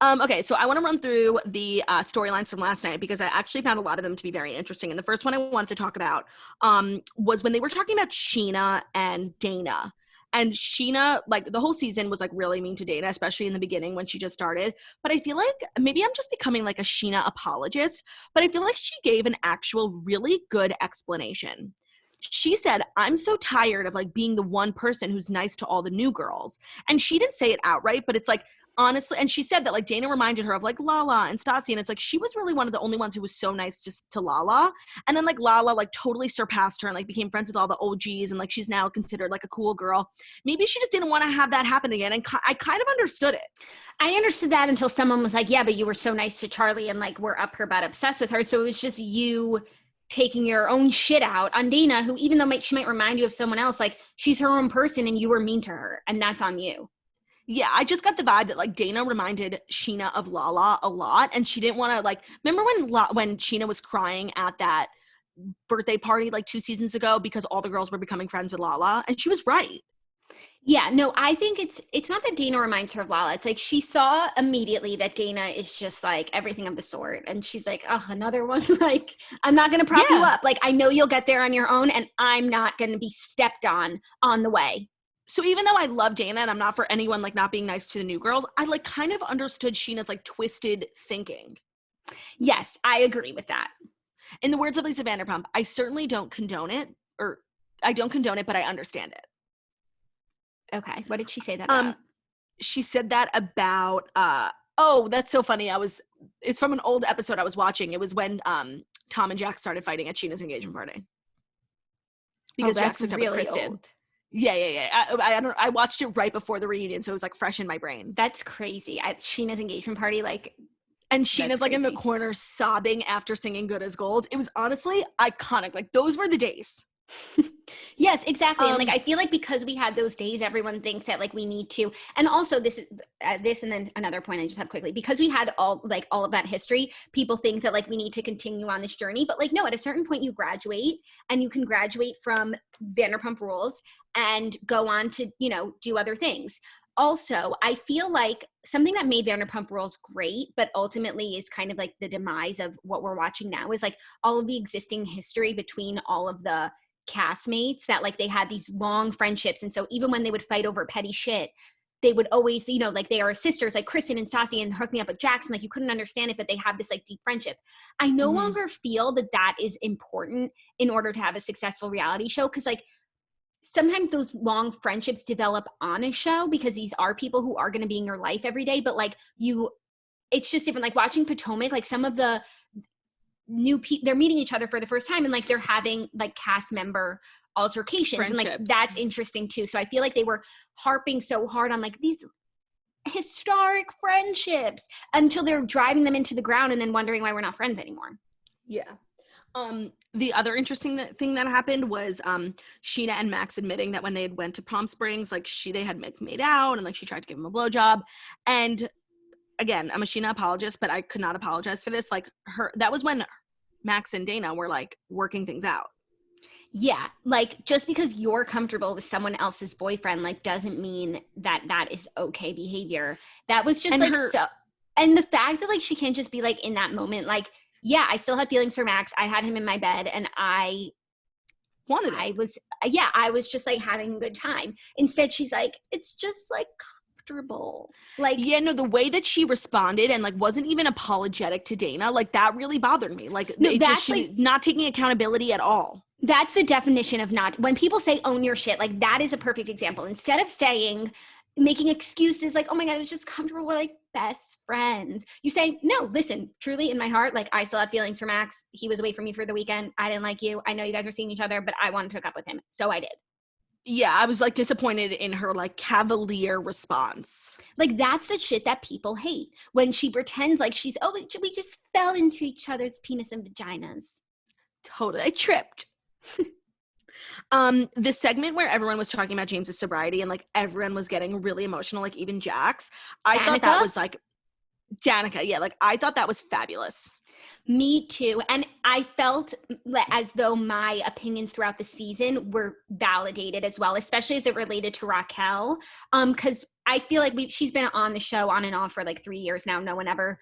Okay, so I want to run through the storylines from last night because I actually found a lot of them to be very interesting. And the first one I wanted to talk about was when they were talking about Sheena and Dana. And Sheena, like the whole season was like really mean to Dana, especially in the beginning when she just started. But I feel like maybe I'm just becoming like a Sheena apologist, but I feel like she gave an actual really good explanation. She said, I'm so tired of like being the one person who's nice to all the new girls. And she didn't say it outright, but it's like, honestly, and she said that like Dana reminded her of like Lala and Stassi, and it's like she was really one of the only ones who was so nice to Lala, and then like Lala like totally surpassed her and like became friends with all the OGs, and like she's now considered like a cool girl. Maybe she just didn't want to have that happen again, and I kind of understood it. I understood that until someone was like, yeah, but you were so nice to Charlie and like we're up her butt obsessed with her. So it was just you taking your own shit out on Dana, who even though she might remind you of someone else, like she's her own person and you were mean to her, and that's on you. Yeah, I just got the vibe that like Dana reminded Sheena of Lala a lot, and she didn't want to like. Remember when Sheena was crying at that birthday party like 2 seasons ago because all the girls were becoming friends with Lala, and she was right. Yeah, no, I think it's not that Dana reminds her of Lala. It's like she saw immediately that Dana is just like everything of the sort, and she's like, oh, another one. Like, I'm not gonna prop you up. Like, I know you'll get there on your own, and I'm not gonna be stepped on the way. So even though I love Dana and I'm not for anyone like not being nice to the new girls, I like kind of understood Sheena's like twisted thinking. Yes, I agree with that. In the words of Lisa Vanderpump, I certainly don't condone it, but I understand it. Okay. What did she say that about? She said that about oh, that's so funny. It's from an old episode I was watching. It was when Tom and Jack started fighting at Sheena's engagement party. Because Jack took up with Kristen. Old. Yeah. I watched it right before the reunion, so it was like fresh in my brain. That's crazy. At Sheena's engagement party, like, and Sheena's like in the corner sobbing after singing Good as Gold. It was honestly iconic. Like those were the days. Yes, exactly. And like I feel like because we had those days, everyone thinks that like we need to. And also this and then another point I just have quickly, because we had all of that history, people think that like we need to continue on this journey. But like no, at a certain point you graduate, and you can graduate from Vanderpump Rules and go on to, you know, do other things. Also, I feel like something that made Vanderpump Rules great, but ultimately is kind of like the demise of what we're watching now, is like all of the existing history between all of the castmates, that like they had these long friendships. And so even when they would fight over petty shit, they would always, you know, like they are sisters, like Kristen and Stassi, and hooking up with Jackson, like you couldn't understand it, but they have this like deep friendship. I no longer feel that that is important in order to have a successful reality show, because like sometimes those long friendships develop on a show because these are people who are going to be in your life every day, but like it's just different. Like watching Potomac, like some of the new people, they're meeting each other for the first time, and like they're having like cast member altercations, and like that's interesting too. So I feel like they were harping so hard on like these historic friendships until they're driving them into the ground and then wondering why we're not friends anymore. Yeah. The other interesting thing that happened was Sheena and Max admitting that when they had went to Palm Springs, like they had made out, and like she tried to give him a blowjob. And again, I'm a Sheena apologist, but I could not apologize for this. Like that was when Max and Dana were like working things out. Yeah, like just because you're comfortable with someone else's boyfriend, like doesn't mean that that is okay behavior. That was just and like so, and the fact that like she can't just be like in that moment, like, yeah, I still had feelings for Max. I had him in my bed, and I was just like having a good time. Instead, she's like, it's just like comfortable. Like, yeah, no, the way that she responded and like wasn't even apologetic to Dana, like that really bothered me. Like, no, she like, not taking accountability at all. That's the definition of not. When people say own your shit, like that is a perfect example. Instead of making excuses like, oh my God, it was just comfortable, we're like best friends. You say, no, listen, truly in my heart, like I still have feelings for Max. He was away from me for the weekend. I didn't like you. I know you guys are seeing each other, but I wanted to hook up with him. So I did. Yeah, I was like disappointed in her like cavalier response. Like that's the shit that people hate. When she pretends like she's, oh, we just fell into each other's penis and vaginas. Totally. I tripped. The segment where everyone was talking about James's sobriety and like everyone was getting really emotional, like even Jax, I thought that was like Danica. Yeah, like I thought that was fabulous. Me too. And I felt as though my opinions throughout the season were validated as well, especially as it related to Raquel. Because I feel like she's been on the show on and off for like 3 years now. No one ever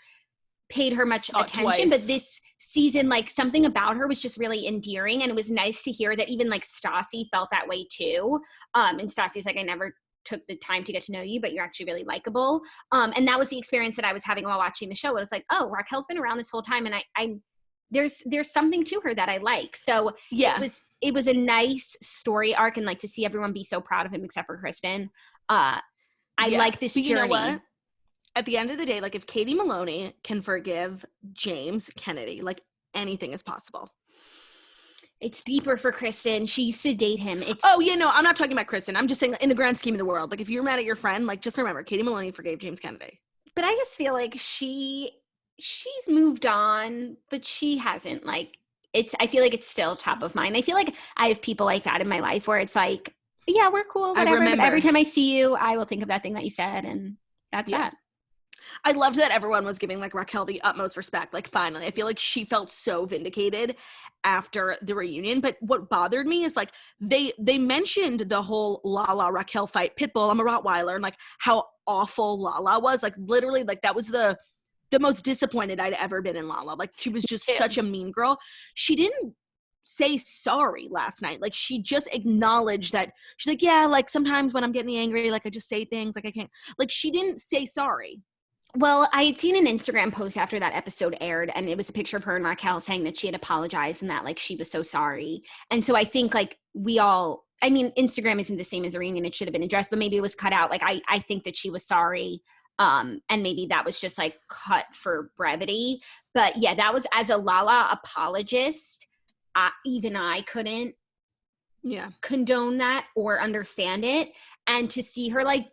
paid her much Thought attention, twice. but this season, like something about her was just really endearing, and it was nice to hear that even like Stassi felt that way too. And Stassi was like, I never took the time to get to know you, but you're actually really likable. And that was the experience that I was having while watching the show. It was like, oh, Raquel's been around this whole time, and I there's something to her that I like. So Yeah. it was a nice story arc, and like to see everyone be so proud of him except for Kristen. I like this journey. You know what? At the end of the day, like if Katie Maloney can forgive James Kennedy, like anything is possible. It's deeper for Kristen. She used to date him. No, I'm not talking about Kristen. I'm just saying in the grand scheme of the world. Like if you're mad at your friend, like just remember Katie Maloney forgave James Kennedy. But I just feel like she's moved on, but she hasn't. Like I feel like it's still top of mind. I feel like I have people like that in my life where it's like, yeah, we're cool, whatever. But every time I see you, I will think of that thing that you said, and that's that. I loved that everyone was giving like Raquel the utmost respect. Like finally, I feel like she felt so vindicated after the reunion. But what bothered me is like they mentioned the whole Lala Raquel fight. Pitbull, I'm a Rottweiler, and like how awful Lala was. Like literally, like that was the most disappointed I'd ever been in Lala. Like she was just such a mean girl. She didn't say sorry last night. Like she just acknowledged that she's like, yeah, like sometimes when I'm getting angry, like I just say things like I can't. Like she didn't say sorry. Well, I had seen an Instagram post after that episode aired, and it was a picture of her and Raquel saying that she had apologized and that like she was so sorry. And so I think like Instagram isn't the same as a reunion. It should have been addressed, but maybe it was cut out. Like I think that she was sorry. And maybe that was just like cut for brevity. But yeah, that was, as a Lala apologist, even I couldn't condone that or understand it. And to see her like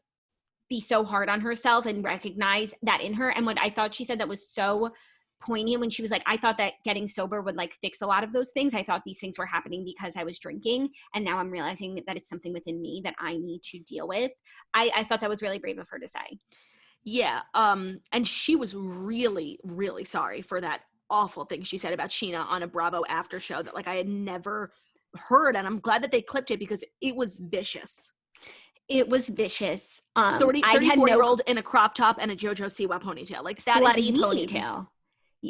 be so hard on herself and recognize that in her. And what I thought she said that was so poignant when she was like, I thought that getting sober would like fix a lot of those things. I thought these things were happening because I was drinking. And now I'm realizing that it's something within me that I need to deal with. I thought that was really brave of her to say. Yeah. And she was really, really sorry for that awful thing she said about Sheena on a Bravo after show that like I had never heard. And I'm glad that they clipped it because it was vicious. It was vicious. 34-year-old in a crop top and a JoJo Siwa ponytail. Like that slutty is mean. Ponytail.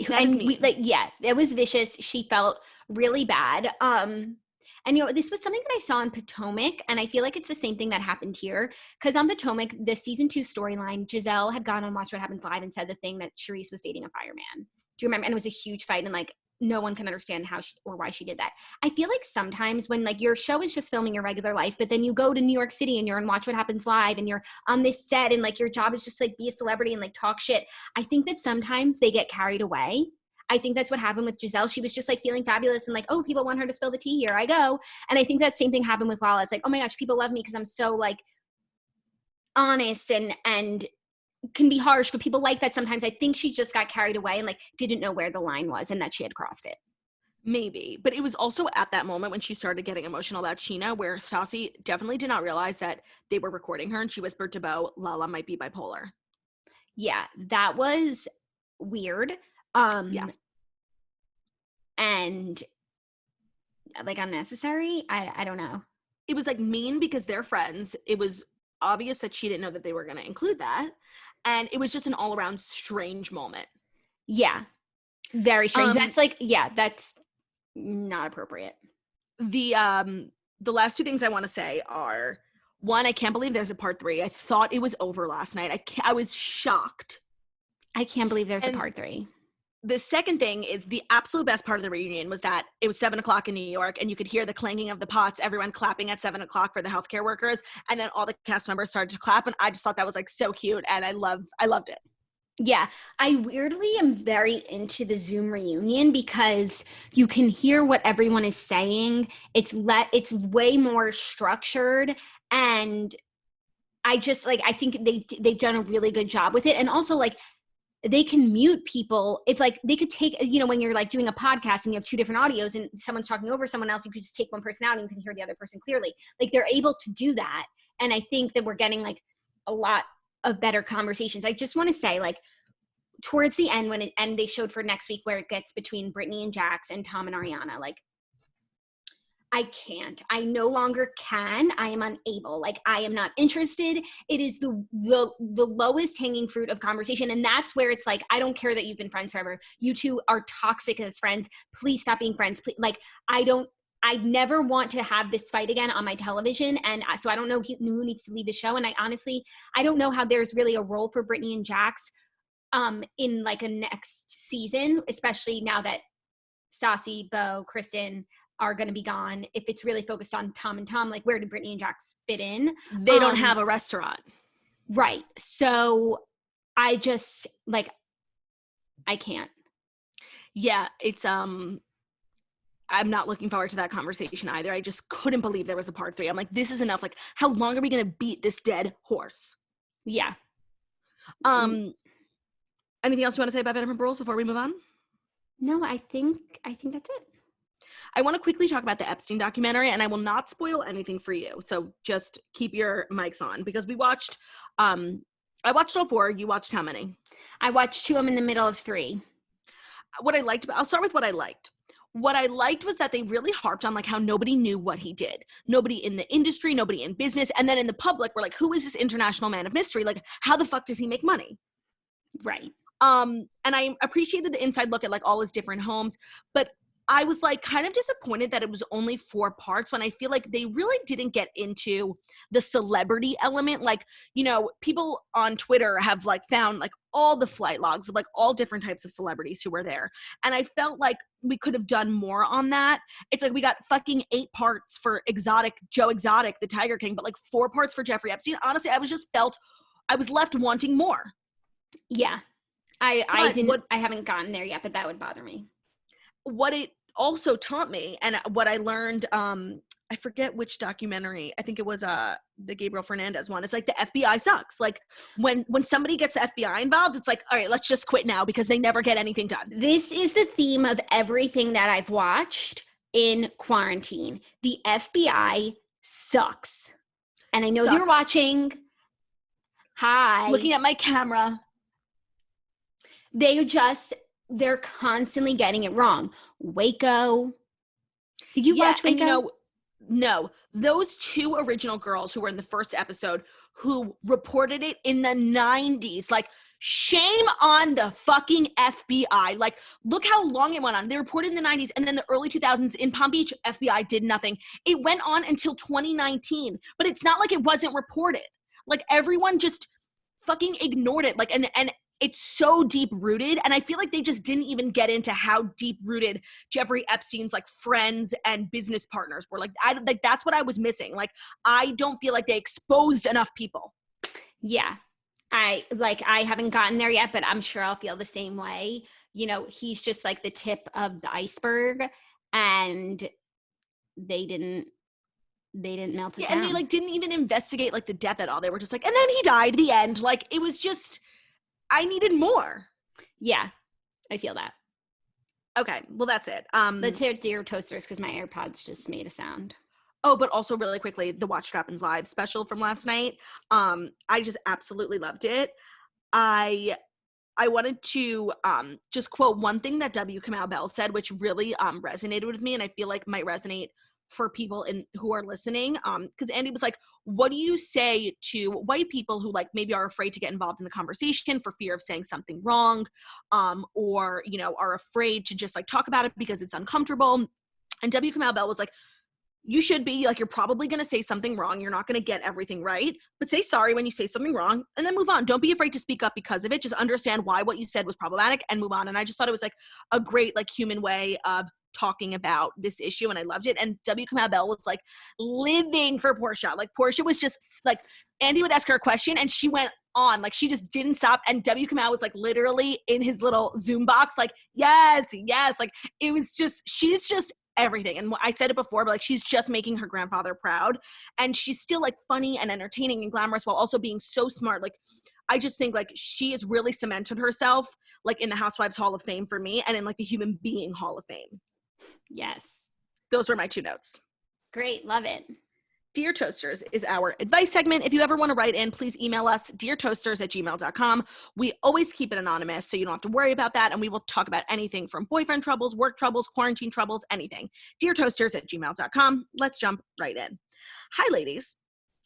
That is mean. It was vicious. She felt really bad. And this was something that I saw in Potomac, and I feel like it's the same thing that happened here. Because on Potomac, the season 2 storyline, Giselle had gone on Watch What Happens Live and said the thing that Charisse was dating a fireman. Do you remember? And it was a huge fight, and like no one can understand how or why she did that. I feel like sometimes when like your show is just filming your regular life, but then you go to New York City and you're on Watch What Happens Live and you're on this set and like your job is just like be a celebrity and like talk shit. I think that sometimes they get carried away. I think that's what happened with Giselle. She was just like feeling fabulous and like, oh, people want her to spill the tea. Here I go. And I think that same thing happened with Lala. It's like, oh my gosh, people love me because I'm so like honest and can be harsh, but people like that sometimes. I think she just got carried away and like didn't know where the line was and that she had crossed it. Maybe. But it was also at that moment when she started getting emotional about Sheena where Stassi definitely did not realize that they were recording her and she whispered to Beau, Lala might be bipolar. Yeah, that was weird. And like unnecessary. I don't know. It was like mean because they're friends. It was obvious that she didn't know that they were going to include that. And it was just an all around strange moment. Yeah. Very strange. That's like, yeah, that's not appropriate. The last two things I want to say are, one, I can't believe there's a part 3. I thought it was over last night. I was shocked. I can't believe there's a part 3. The second thing is the absolute best part of the reunion was that it was 7:00 in New York and you could hear the clanging of the pots, everyone clapping at 7:00 for the healthcare workers. And then all the cast members started to clap. And I just thought that was like so cute. And I loved it. Yeah, I weirdly am very into the Zoom reunion because you can hear what everyone is saying. It's way more structured, and I just like, I think they've done a really good job with it. And also like they can mute people if like they could take, when you're like doing a podcast and you have 2 different audios and someone's talking over someone else, you could just take one person out and you can hear the other person clearly. Like they're able to do that. And I think that we're getting like a lot of better conversations. I just want to say like towards the end and they showed for next week where it gets between Brittany and Jax and Tom and Ariana, like I can't. I no longer can. I am unable. Like, I am not interested. It is the lowest hanging fruit of conversation. And that's where it's like, I don't care that you've been friends forever. You two are toxic as friends. Please stop being friends. Please. Like, I never want to have this fight again on my television. And so I don't know who needs to leave the show. And I honestly, I don't know how there's really a role for Brittany and Jax in like a next season, especially now that Stassi, Bo, Kristen are going to be gone. If it's really focused on Tom and Tom, like, where do Brittany and Jax fit in? They don't have a restaurant. Right. So I just, like, I can't. Yeah, it's I'm not looking forward to that conversation either. I just couldn't believe there was a part 3. I'm like, this is enough. Like, how long are we going to beat this dead horse? Yeah. Anything else you want to say about Vanderpump Rules before we move on? No, I think that's it. I want to quickly talk about the Epstein documentary, and I will not spoil anything for you. So just keep your mics on, because we watched, I watched all 4. You watched how many? I watched 2. I'm in the middle of 3. What I liked, I'll start with what I liked. What I liked was that they really harped on like how nobody knew what he did. Nobody in the industry, nobody in business. And then in the public, we're like, who is this international man of mystery? Like, how the fuck does he make money? Right. And I appreciated the inside look at like all his different homes, but I was like kind of disappointed that it was only 4 parts, when I feel like they really didn't get into the celebrity element. Like, you know, people on Twitter have like found like all the flight logs of like all different types of celebrities who were there. And I felt like we could have done more on that. It's like we got fucking 8 parts for Joe Exotic, the Tiger King, but like 4 parts for Jeffrey Epstein. Honestly, I was left wanting more. Yeah. I haven't gotten there yet, but that would bother me. What it also taught me, and what I learned, I forget which documentary, I think it was the Gabriel Fernandez one. It's like the FBI sucks. Like when somebody gets the FBI involved, it's like, all right, let's just quit now, because they never get anything done. This is the theme of everything that I've watched in quarantine. The FBI sucks. And I know you're watching. Hi. Looking at my camera. They're constantly getting it wrong. Waco. Did you watch Waco? And, you know, no. Those 2 original girls who were in the first episode who reported it in the 90s, like, shame on the fucking FBI. Like, look how long it went on. They reported in the 90s, and then the early 2000s in Palm Beach, FBI did nothing. It went on until 2019, but it's not like it wasn't reported. Like, everyone just fucking ignored it. Like, and it's so deep rooted, and I feel like they just didn't even get into how deep rooted Jeffrey Epstein's like friends and business partners were. Like, that's what I was missing. Like, I don't feel like they exposed enough people. Yeah, I haven't gotten there yet, but I'm sure I'll feel the same way. You know, he's just like the tip of the iceberg, and they didn't melt it down. And they like didn't even investigate like the death at all. They were just like, and then he died. The end. Like, it was just. I needed more. Yeah, I feel that. Okay, well, that's it. Let's hear Dear Toasters, because my AirPods just made a sound. Oh, but also really quickly, the Watch What Happens Live special from last night. I just absolutely loved it. I wanted to just quote one thing that W. Kamau Bell said, which really resonated with me, and I feel like might resonate for people who are listening, because Andy was like, what do you say to white people who like maybe are afraid to get involved in the conversation for fear of saying something wrong, or, you know, are afraid to just like talk about it because it's uncomfortable? And W. Kamau Bell was like, you should be like, you're probably going to say something wrong. You're not going to get everything right, but say sorry when you say something wrong and then move on. Don't be afraid to speak up because of it. Just understand why what you said was problematic and move on. And I just thought it was like a great like human way of talking about this issue, and I loved it. And W. Kamau Bell was like living for Portia. Like, Portia was just like, Andy would ask her a question and she went on, like, she just didn't stop. And W. Kamau was like literally in his little Zoom box, like, yes, like, it was just, she's just everything. And I said it before, but like, she's just making her grandfather proud, and she's still like funny and entertaining and glamorous while also being so smart. Like, I just think like she has really cemented herself like in the Housewives Hall of Fame for me, and in like the Human Being Hall of Fame. Yes. Those were my 2 notes. Great. Love it. Dear Toasters is our advice segment. If you ever want to write in, please email us, deartoasters@gmail.com. We always keep it anonymous, so you don't have to worry about that, and we will talk about anything from boyfriend troubles, work troubles, quarantine troubles, anything. Deartoasters@gmail.com. Let's jump right in. Hi, ladies.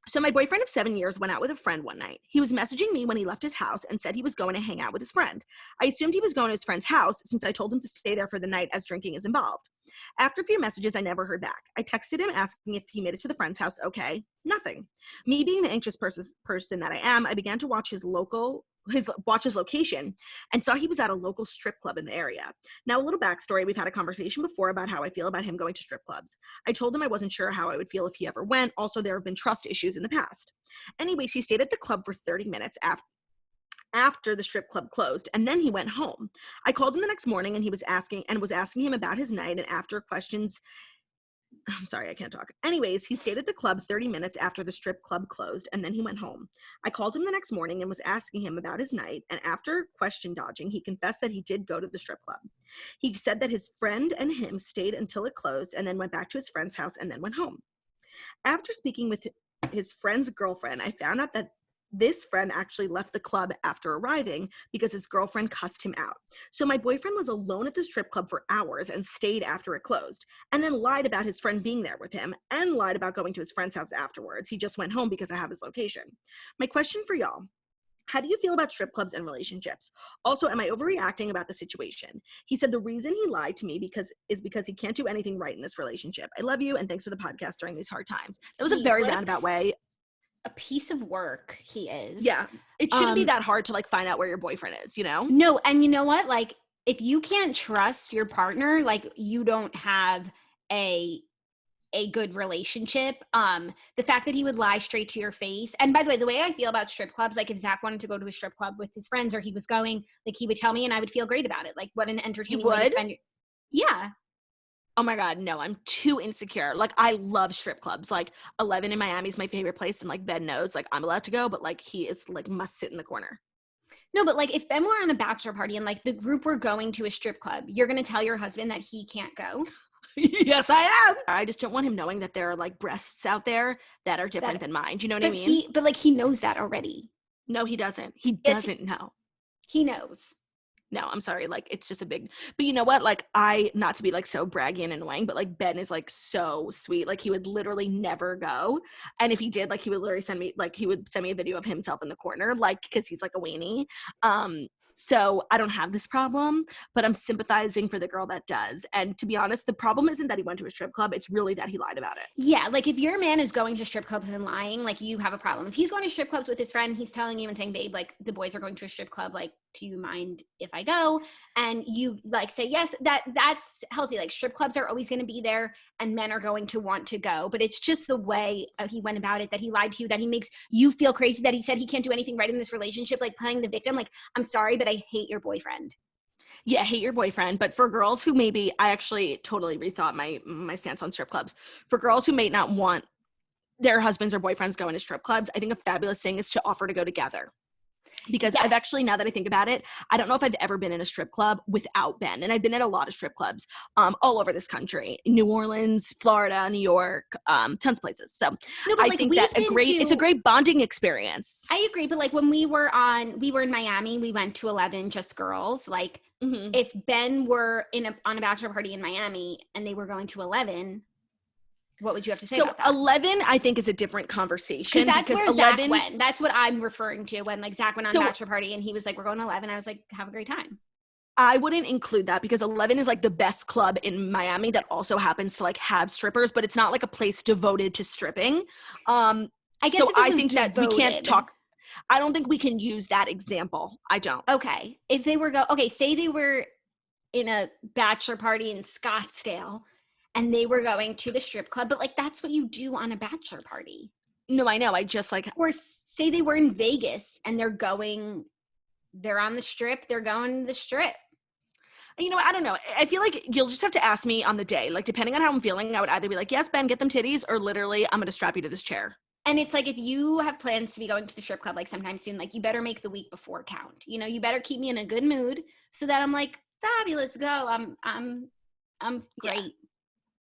So my boyfriend of 7 years went out with a friend one night. He was messaging me when he left his house and said he was going to hang out with his friend. I assumed he was going to his friend's house since I told him to stay there for the night as drinking is involved. After a few messages, I never heard back. I texted him asking if he made it to the friend's house okay. Nothing. Me being the anxious person that I am, I began to watch his location and saw he was at a local strip club in the area. Now, a little backstory. We've had a conversation before about how I feel about him going to strip clubs. I told him I wasn't sure how I would feel if he ever went. Also, there have been trust issues in the past. Anyways, he stayed at the club for 30 minutes after the strip club closed, and then he went home. I called him the next morning and was asking him about his night, and after questions, I'm sorry, I can't talk. Anyways, he stayed at the club 30 minutes after the strip club closed, and then he went home. I called him the next morning and was asking him about his night, and after question dodging, he confessed that he did go to the strip club. He said that his friend and him stayed until it closed and then went back to his friend's house and then went home. After speaking with his friend's girlfriend, I found out that this friend actually left the club after arriving because his girlfriend cussed him out. So my boyfriend was alone at the strip club for hours and stayed after it closed, and then lied about his friend being there with him and lied about going to his friend's house afterwards. He just went home because I have his location. My question for y'all: how do you feel about strip clubs and relationships? Also, am I overreacting about the situation? He said the reason he lied to me is because he can't do anything right in this relationship. I love you, and thanks for the podcast during these hard times. That was a very roundabout way. A piece of work he is. Yeah. It shouldn't be that hard to like find out where your boyfriend is, you know? No, and you know what? Like, if you can't trust your partner, like, you don't have a good relationship. The fact that he would lie straight to your face. And by the way, the way I feel about strip clubs, like if Zach wanted to go to a strip club with his friends or he was going, like he would tell me and I would feel great about it. Like, what an entertaining way to spend yeah. Oh my God, no, I'm too insecure. Like, I love strip clubs. Like, 11 in Miami is my favorite place, and like Ben knows, like, I'm allowed to go, but like he is like must sit in the corner. No, but like if Ben were on a bachelor party and like the group were going to a strip club, you're gonna tell your husband that he can't go? Yes, I am. I just don't want him knowing that there are like breasts out there that are different than mine. Do you know what I mean? But like he knows that already. No, he doesn't. He doesn't know. He knows. No, I'm sorry. Like, it's just a big, but you know what? Like, not to be like so braggy and annoying, but like Ben is like so sweet. Like, he would literally never go. And if he did, like, he would literally send me a video of himself in the corner, like, cause he's like a weenie. So I don't have this problem, but I'm sympathizing for the girl that does. And to be honest, the problem isn't that he went to a strip club. It's really that he lied about it. Yeah. Like if your man is going to strip clubs and lying, like you have a problem. If he's going to strip clubs with his friend, he's telling you and saying, babe, like the boys are going to a strip club. Like, do you mind if I go? And you like say, yes, that's healthy. Like strip clubs are always going to be there and men are going to want to go. But it's just the way he went about it, that he lied to you, that he makes you feel crazy, that he said he can't do anything right in this relationship, like playing the victim. Like, I'm sorry, but I hate your boyfriend. Yeah, hate your boyfriend. But for girls who maybe, I actually totally rethought my stance on strip clubs. For girls who may not want their husbands or boyfriends going to strip clubs, I think a fabulous thing is to offer to go together. Because yes. I've actually, now that I think about it, I don't know if I've ever been in a strip club without Ben. And I've been at a lot of strip clubs all over this country. New Orleans, Florida, New York, tons of places. So I think that it's a great bonding experience. I agree. But like when we were in Miami, we went to 11 just girls. Like if Ben were on a bachelor party in Miami and they were going to 11, what would you have to say about that? 11, I think, is a different conversation. That's where 11, Zach went. That's what I'm referring to when like Zach went on a bachelor party and he was like, we're going to 11. I was like, have a great time. I wouldn't include that because 11 is like the best club in Miami that also happens to like have strippers, but it's not like a place devoted to stripping. I think that we can't talk. I don't think we can use that example. I don't. Okay. If they were say they were in a bachelor party in Scottsdale and they were going to the strip club, but like that's what you do on a bachelor party. No, I know. I just like, or say they were in Vegas and they're on the strip, they're going to the strip. You know, I don't know. I feel like you'll just have to ask me on the day. Like, depending on how I'm feeling, I would either be like, yes, Ben, get them titties, or literally, I'm going to strap you to this chair. And it's like, if you have plans to be going to the strip club, like sometime soon, like you better make the week before count. You know, you better keep me in a good mood so that I'm like, fabulous, go. I'm great.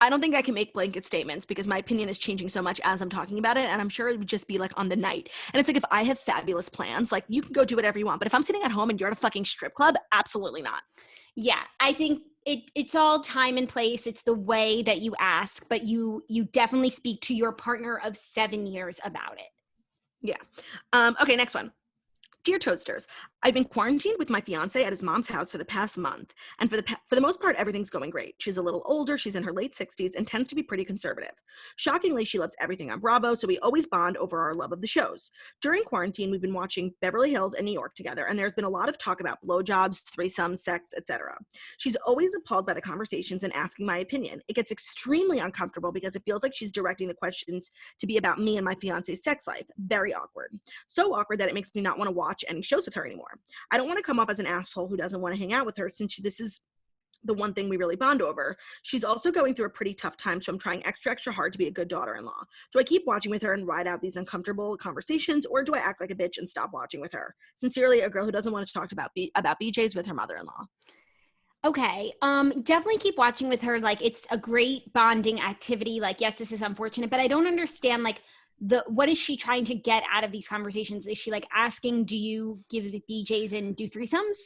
I don't think I can make blanket statements because my opinion is changing so much as I'm talking about it. And I'm sure it would just be like on the night. And it's like, if I have fabulous plans, like you can go do whatever you want. But if I'm sitting at home and you're at a fucking strip club, absolutely not. Yeah, I think it's all time and place. It's the way that you ask, but you definitely speak to your partner of 7 years about it. Yeah. Okay, next one. Dear Toasters, I've been quarantined with my fiance at his mom's house for the past month, and for the most part, everything's going great. She's a little older, she's in her late 60s, and tends to be pretty conservative. Shockingly, she loves everything on Bravo, so we always bond over our love of the shows. During quarantine, we've been watching Beverly Hills and New York together, and there's been a lot of talk about blowjobs, threesomes, sex, etc. She's always appalled by the conversations and asking my opinion. It gets extremely uncomfortable because it feels like she's directing the questions to be about me and my fiance's sex life. Very awkward. So awkward that it makes me not want to watch any shows with her anymore. I don't want to come off as an asshole who doesn't want to hang out with her since this is the one thing we really bond over. She's also going through a pretty tough time, so I'm trying extra hard to be a good daughter-in-law. Do I keep watching with her and ride out these uncomfortable conversations, or do I act like a bitch and stop watching with her? Sincerely, a girl who doesn't want to talk about BJ's with her mother-in-law. Okay. Definitely keep watching with her. Like, it's a great bonding activity. Like, yes, this is unfortunate, but I don't understand, like, what is she trying to get out of these conversations? Is she like asking, do you give the BJs and do threesomes?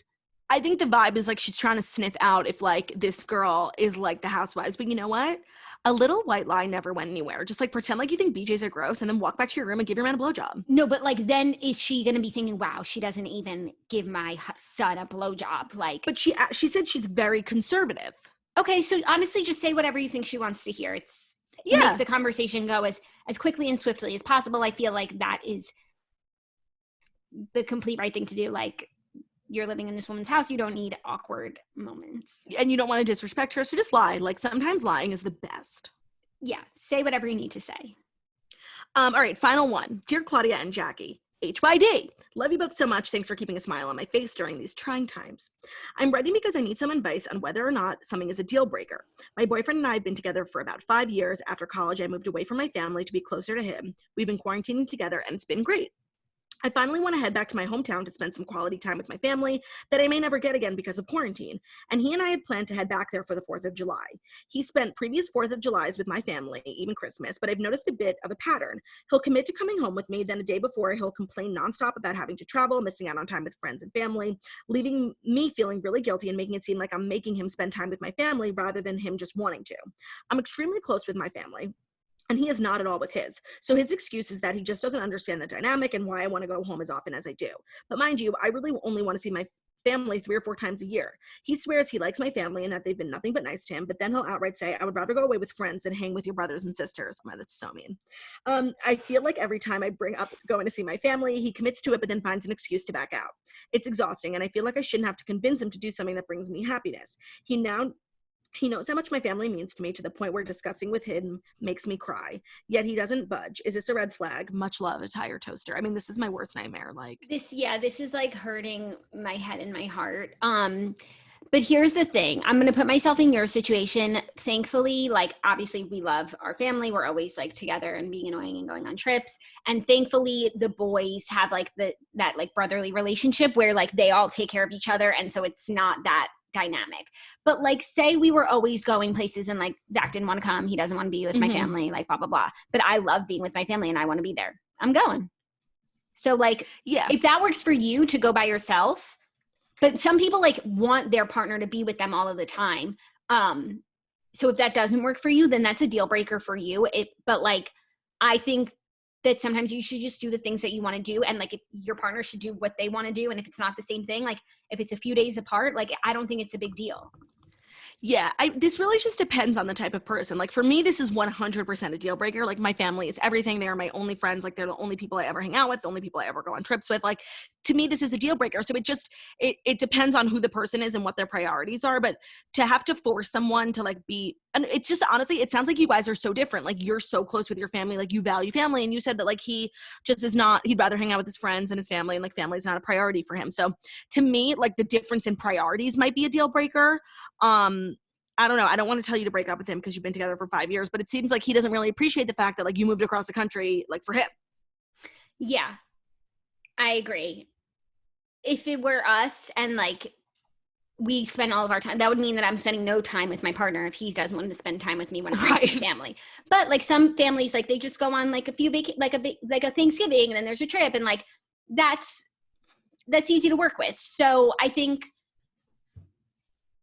I think the vibe is like she's trying to sniff out if like this girl is like the housewives. But you know what? A little white lie never went anywhere. Just like pretend like you think BJs are gross and then walk back to your room and give your man a blowjob. No, but like then is she going to be thinking, wow, she doesn't even give my son a blowjob? Like, but she said she's very conservative. Okay, so honestly, just say whatever you think she wants to hear. Yeah. Make the conversation go as quickly and swiftly as possible. I feel like that is the complete right thing to do. Like, you're living in this woman's house, you don't need awkward moments. And you don't want to disrespect her, so just lie. Like, sometimes lying is the best. Yeah, say whatever you need to say. All right, final one. Dear Claudia and Jackie, HYD. Love you both so much. Thanks for keeping a smile on my face during these trying times. I'm writing because I need some advice on whether or not something is a deal breaker. My boyfriend and I have been together for about 5 years. After college, I moved away from my family to be closer to him. We've been quarantining together, and it's been great. I finally want to head back to my hometown to spend some quality time with my family that I may never get again because of quarantine. And he and I had planned to head back there for the 4th of July. He spent previous 4th of Julys with my family, even Christmas, but I've noticed a bit of a pattern. He'll commit to coming home with me, then a day before he'll complain nonstop about having to travel, missing out on time with friends and family, leaving me feeling really guilty and making it seem like I'm making him spend time with my family rather than him just wanting to. I'm extremely close with my family, and he is not at all with his. So his excuse is that he just doesn't understand the dynamic and why I want to go home as often as I do. But mind you, I really only want to see my family 3 or 4 times a year. He swears he likes my family and that they've been nothing but nice to him, but then he'll outright say, I would rather go away with friends than hang with your brothers and sisters. Oh, that's so mean. I feel like every time I bring up going to see my family, he commits to it, but then finds an excuse to back out. It's exhausting, and I feel like I shouldn't have to convince him to do something that brings me happiness. He knows how much my family means to me to the point where discussing with him makes me cry. Yet he doesn't budge. Is this a red flag? Much love, a tire toaster. I mean, this is my worst nightmare. Like this is like hurting my head and my heart. But here's the thing. I'm going to put myself in your situation. Thankfully, like, obviously we love our family. We're always like together and being annoying and going on trips. And thankfully the boys have like that like brotherly relationship where like they all take care of each other. And so it's not that dynamic. But like, say we were always going places and like Zach didn't want to come. He doesn't want to be with my family, like blah, blah, blah. But I love being with my family and I want to be there. I'm going. So like, yeah, if that works for you to go by yourself, but some people like want their partner to be with them all of the time. So if that doesn't work for you, then that's a deal breaker for you. But like, I think that sometimes you should just do the things that you want to do. And like, if your partner should do what they want to do. And if it's not the same thing, like if it's a few days apart, like, I don't think it's a big deal. Yeah, this really just depends on the type of person. Like for me, this is 100% a deal breaker. Like my family is everything. They're my only friends. Like they're the only people I ever hang out with, the only people I ever go on trips with. Like to me, this is a deal breaker. So it depends on who the person is and what their priorities are. But to have to force someone to like be, and it's just honestly, it sounds like you guys are so different. Like you're so close with your family, like you value family. And you said that like he just is not, he'd rather hang out with his friends and his family, and like family is not a priority for him. So to me, like the difference in priorities might be a deal breaker. I don't know. I don't want to tell you to break up with him because you've been together for 5 years, but it seems like he doesn't really appreciate the fact that like you moved across the country, like for him. Yeah, I agree. If it were us and like we spend all of our time. That would mean that I'm spending no time with my partner if he doesn't want to spend time with me when I'm with family. But like some families, like they just go on like a few like a Thanksgiving, and then there's a trip, and like that's easy to work with. So I think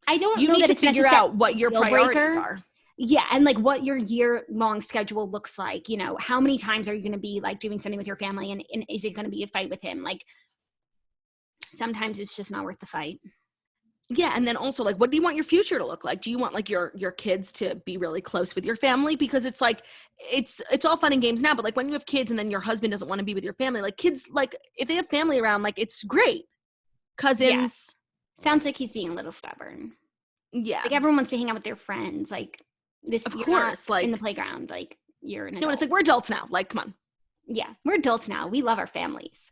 I don't you know need that to it's figure out what your priorities are. Yeah, and like what your year-long schedule looks like. You know, how many times are you going to be like doing something with your family, and is it going to be a fight with him? Like sometimes it's just not worth the fight. Yeah, and then also like, what do you want your future to look like? Do you want like your kids to be really close with your family? Because it's like it's all fun and games now, but like when you have kids and then your husband doesn't want to be with your family, like kids, like if they have family around, like it's great. Cousins. Yeah. Sounds like he's being a little stubborn. Yeah, like everyone wants to hang out with their friends. Like this, of you're course, not like in the playground. Like you're an adult. No, it's like we're adults now. Like, come on. Yeah, we're adults now. We love our families.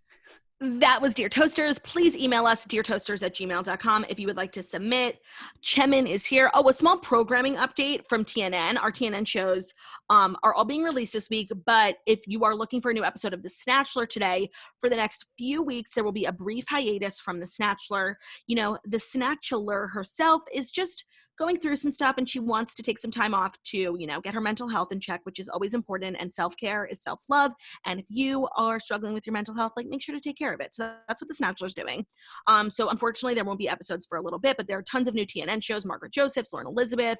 That was Dear Toasters. Please email us, deartoasters@gmail.com, if you would like to submit. Chemin is here. Oh, a small programming update from TNN. Our TNN shows are all being released this week, but if you are looking for a new episode of The Snatchler today, for the next few weeks, there will be a brief hiatus from The Snatchler. You know, The Snatchler herself is just going through some stuff, and she wants to take some time off to, you know, get her mental health in check, which is always important, and self-care is self-love. And if you are struggling with your mental health, like, make sure to take care of it. So that's what The Snatchler's doing. So unfortunately, there won't be episodes for a little bit, but there are tons of new TNN shows. Margaret Josephs, Lauren Elizabeth.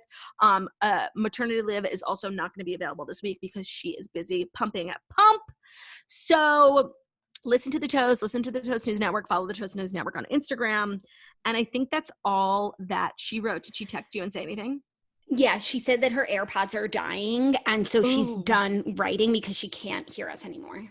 Maternity Live is also not going to be available this week because she is busy pumping at Pump. So listen to the Toast News Network, follow the Toast News Network on Instagram. And I think that's all that she wrote. Did she text you and say anything? Yeah, she said that her AirPods are dying, and so she's done writing because she can't hear us anymore.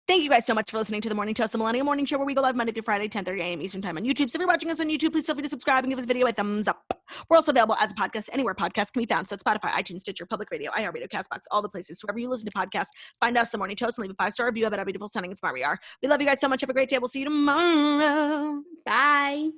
Thank you guys so much for listening to The Morning Toast, the Millennial Morning Show, where we go live Monday through Friday, 10:30 a.m. Eastern Time on YouTube. So if you're watching us on YouTube, please feel free to subscribe and give this video a thumbs up. We're also available as a podcast anywhere podcasts can be found. So it's Spotify, iTunes, Stitcher, Public Radio, iHeartRadio, CastBox, all the places. So wherever you listen to podcasts, find us, The Morning Toast, and leave a 5-star review about how beautiful, stunning, and smart we are. We love you guys so much. Have a great day. We'll see you tomorrow. Bye.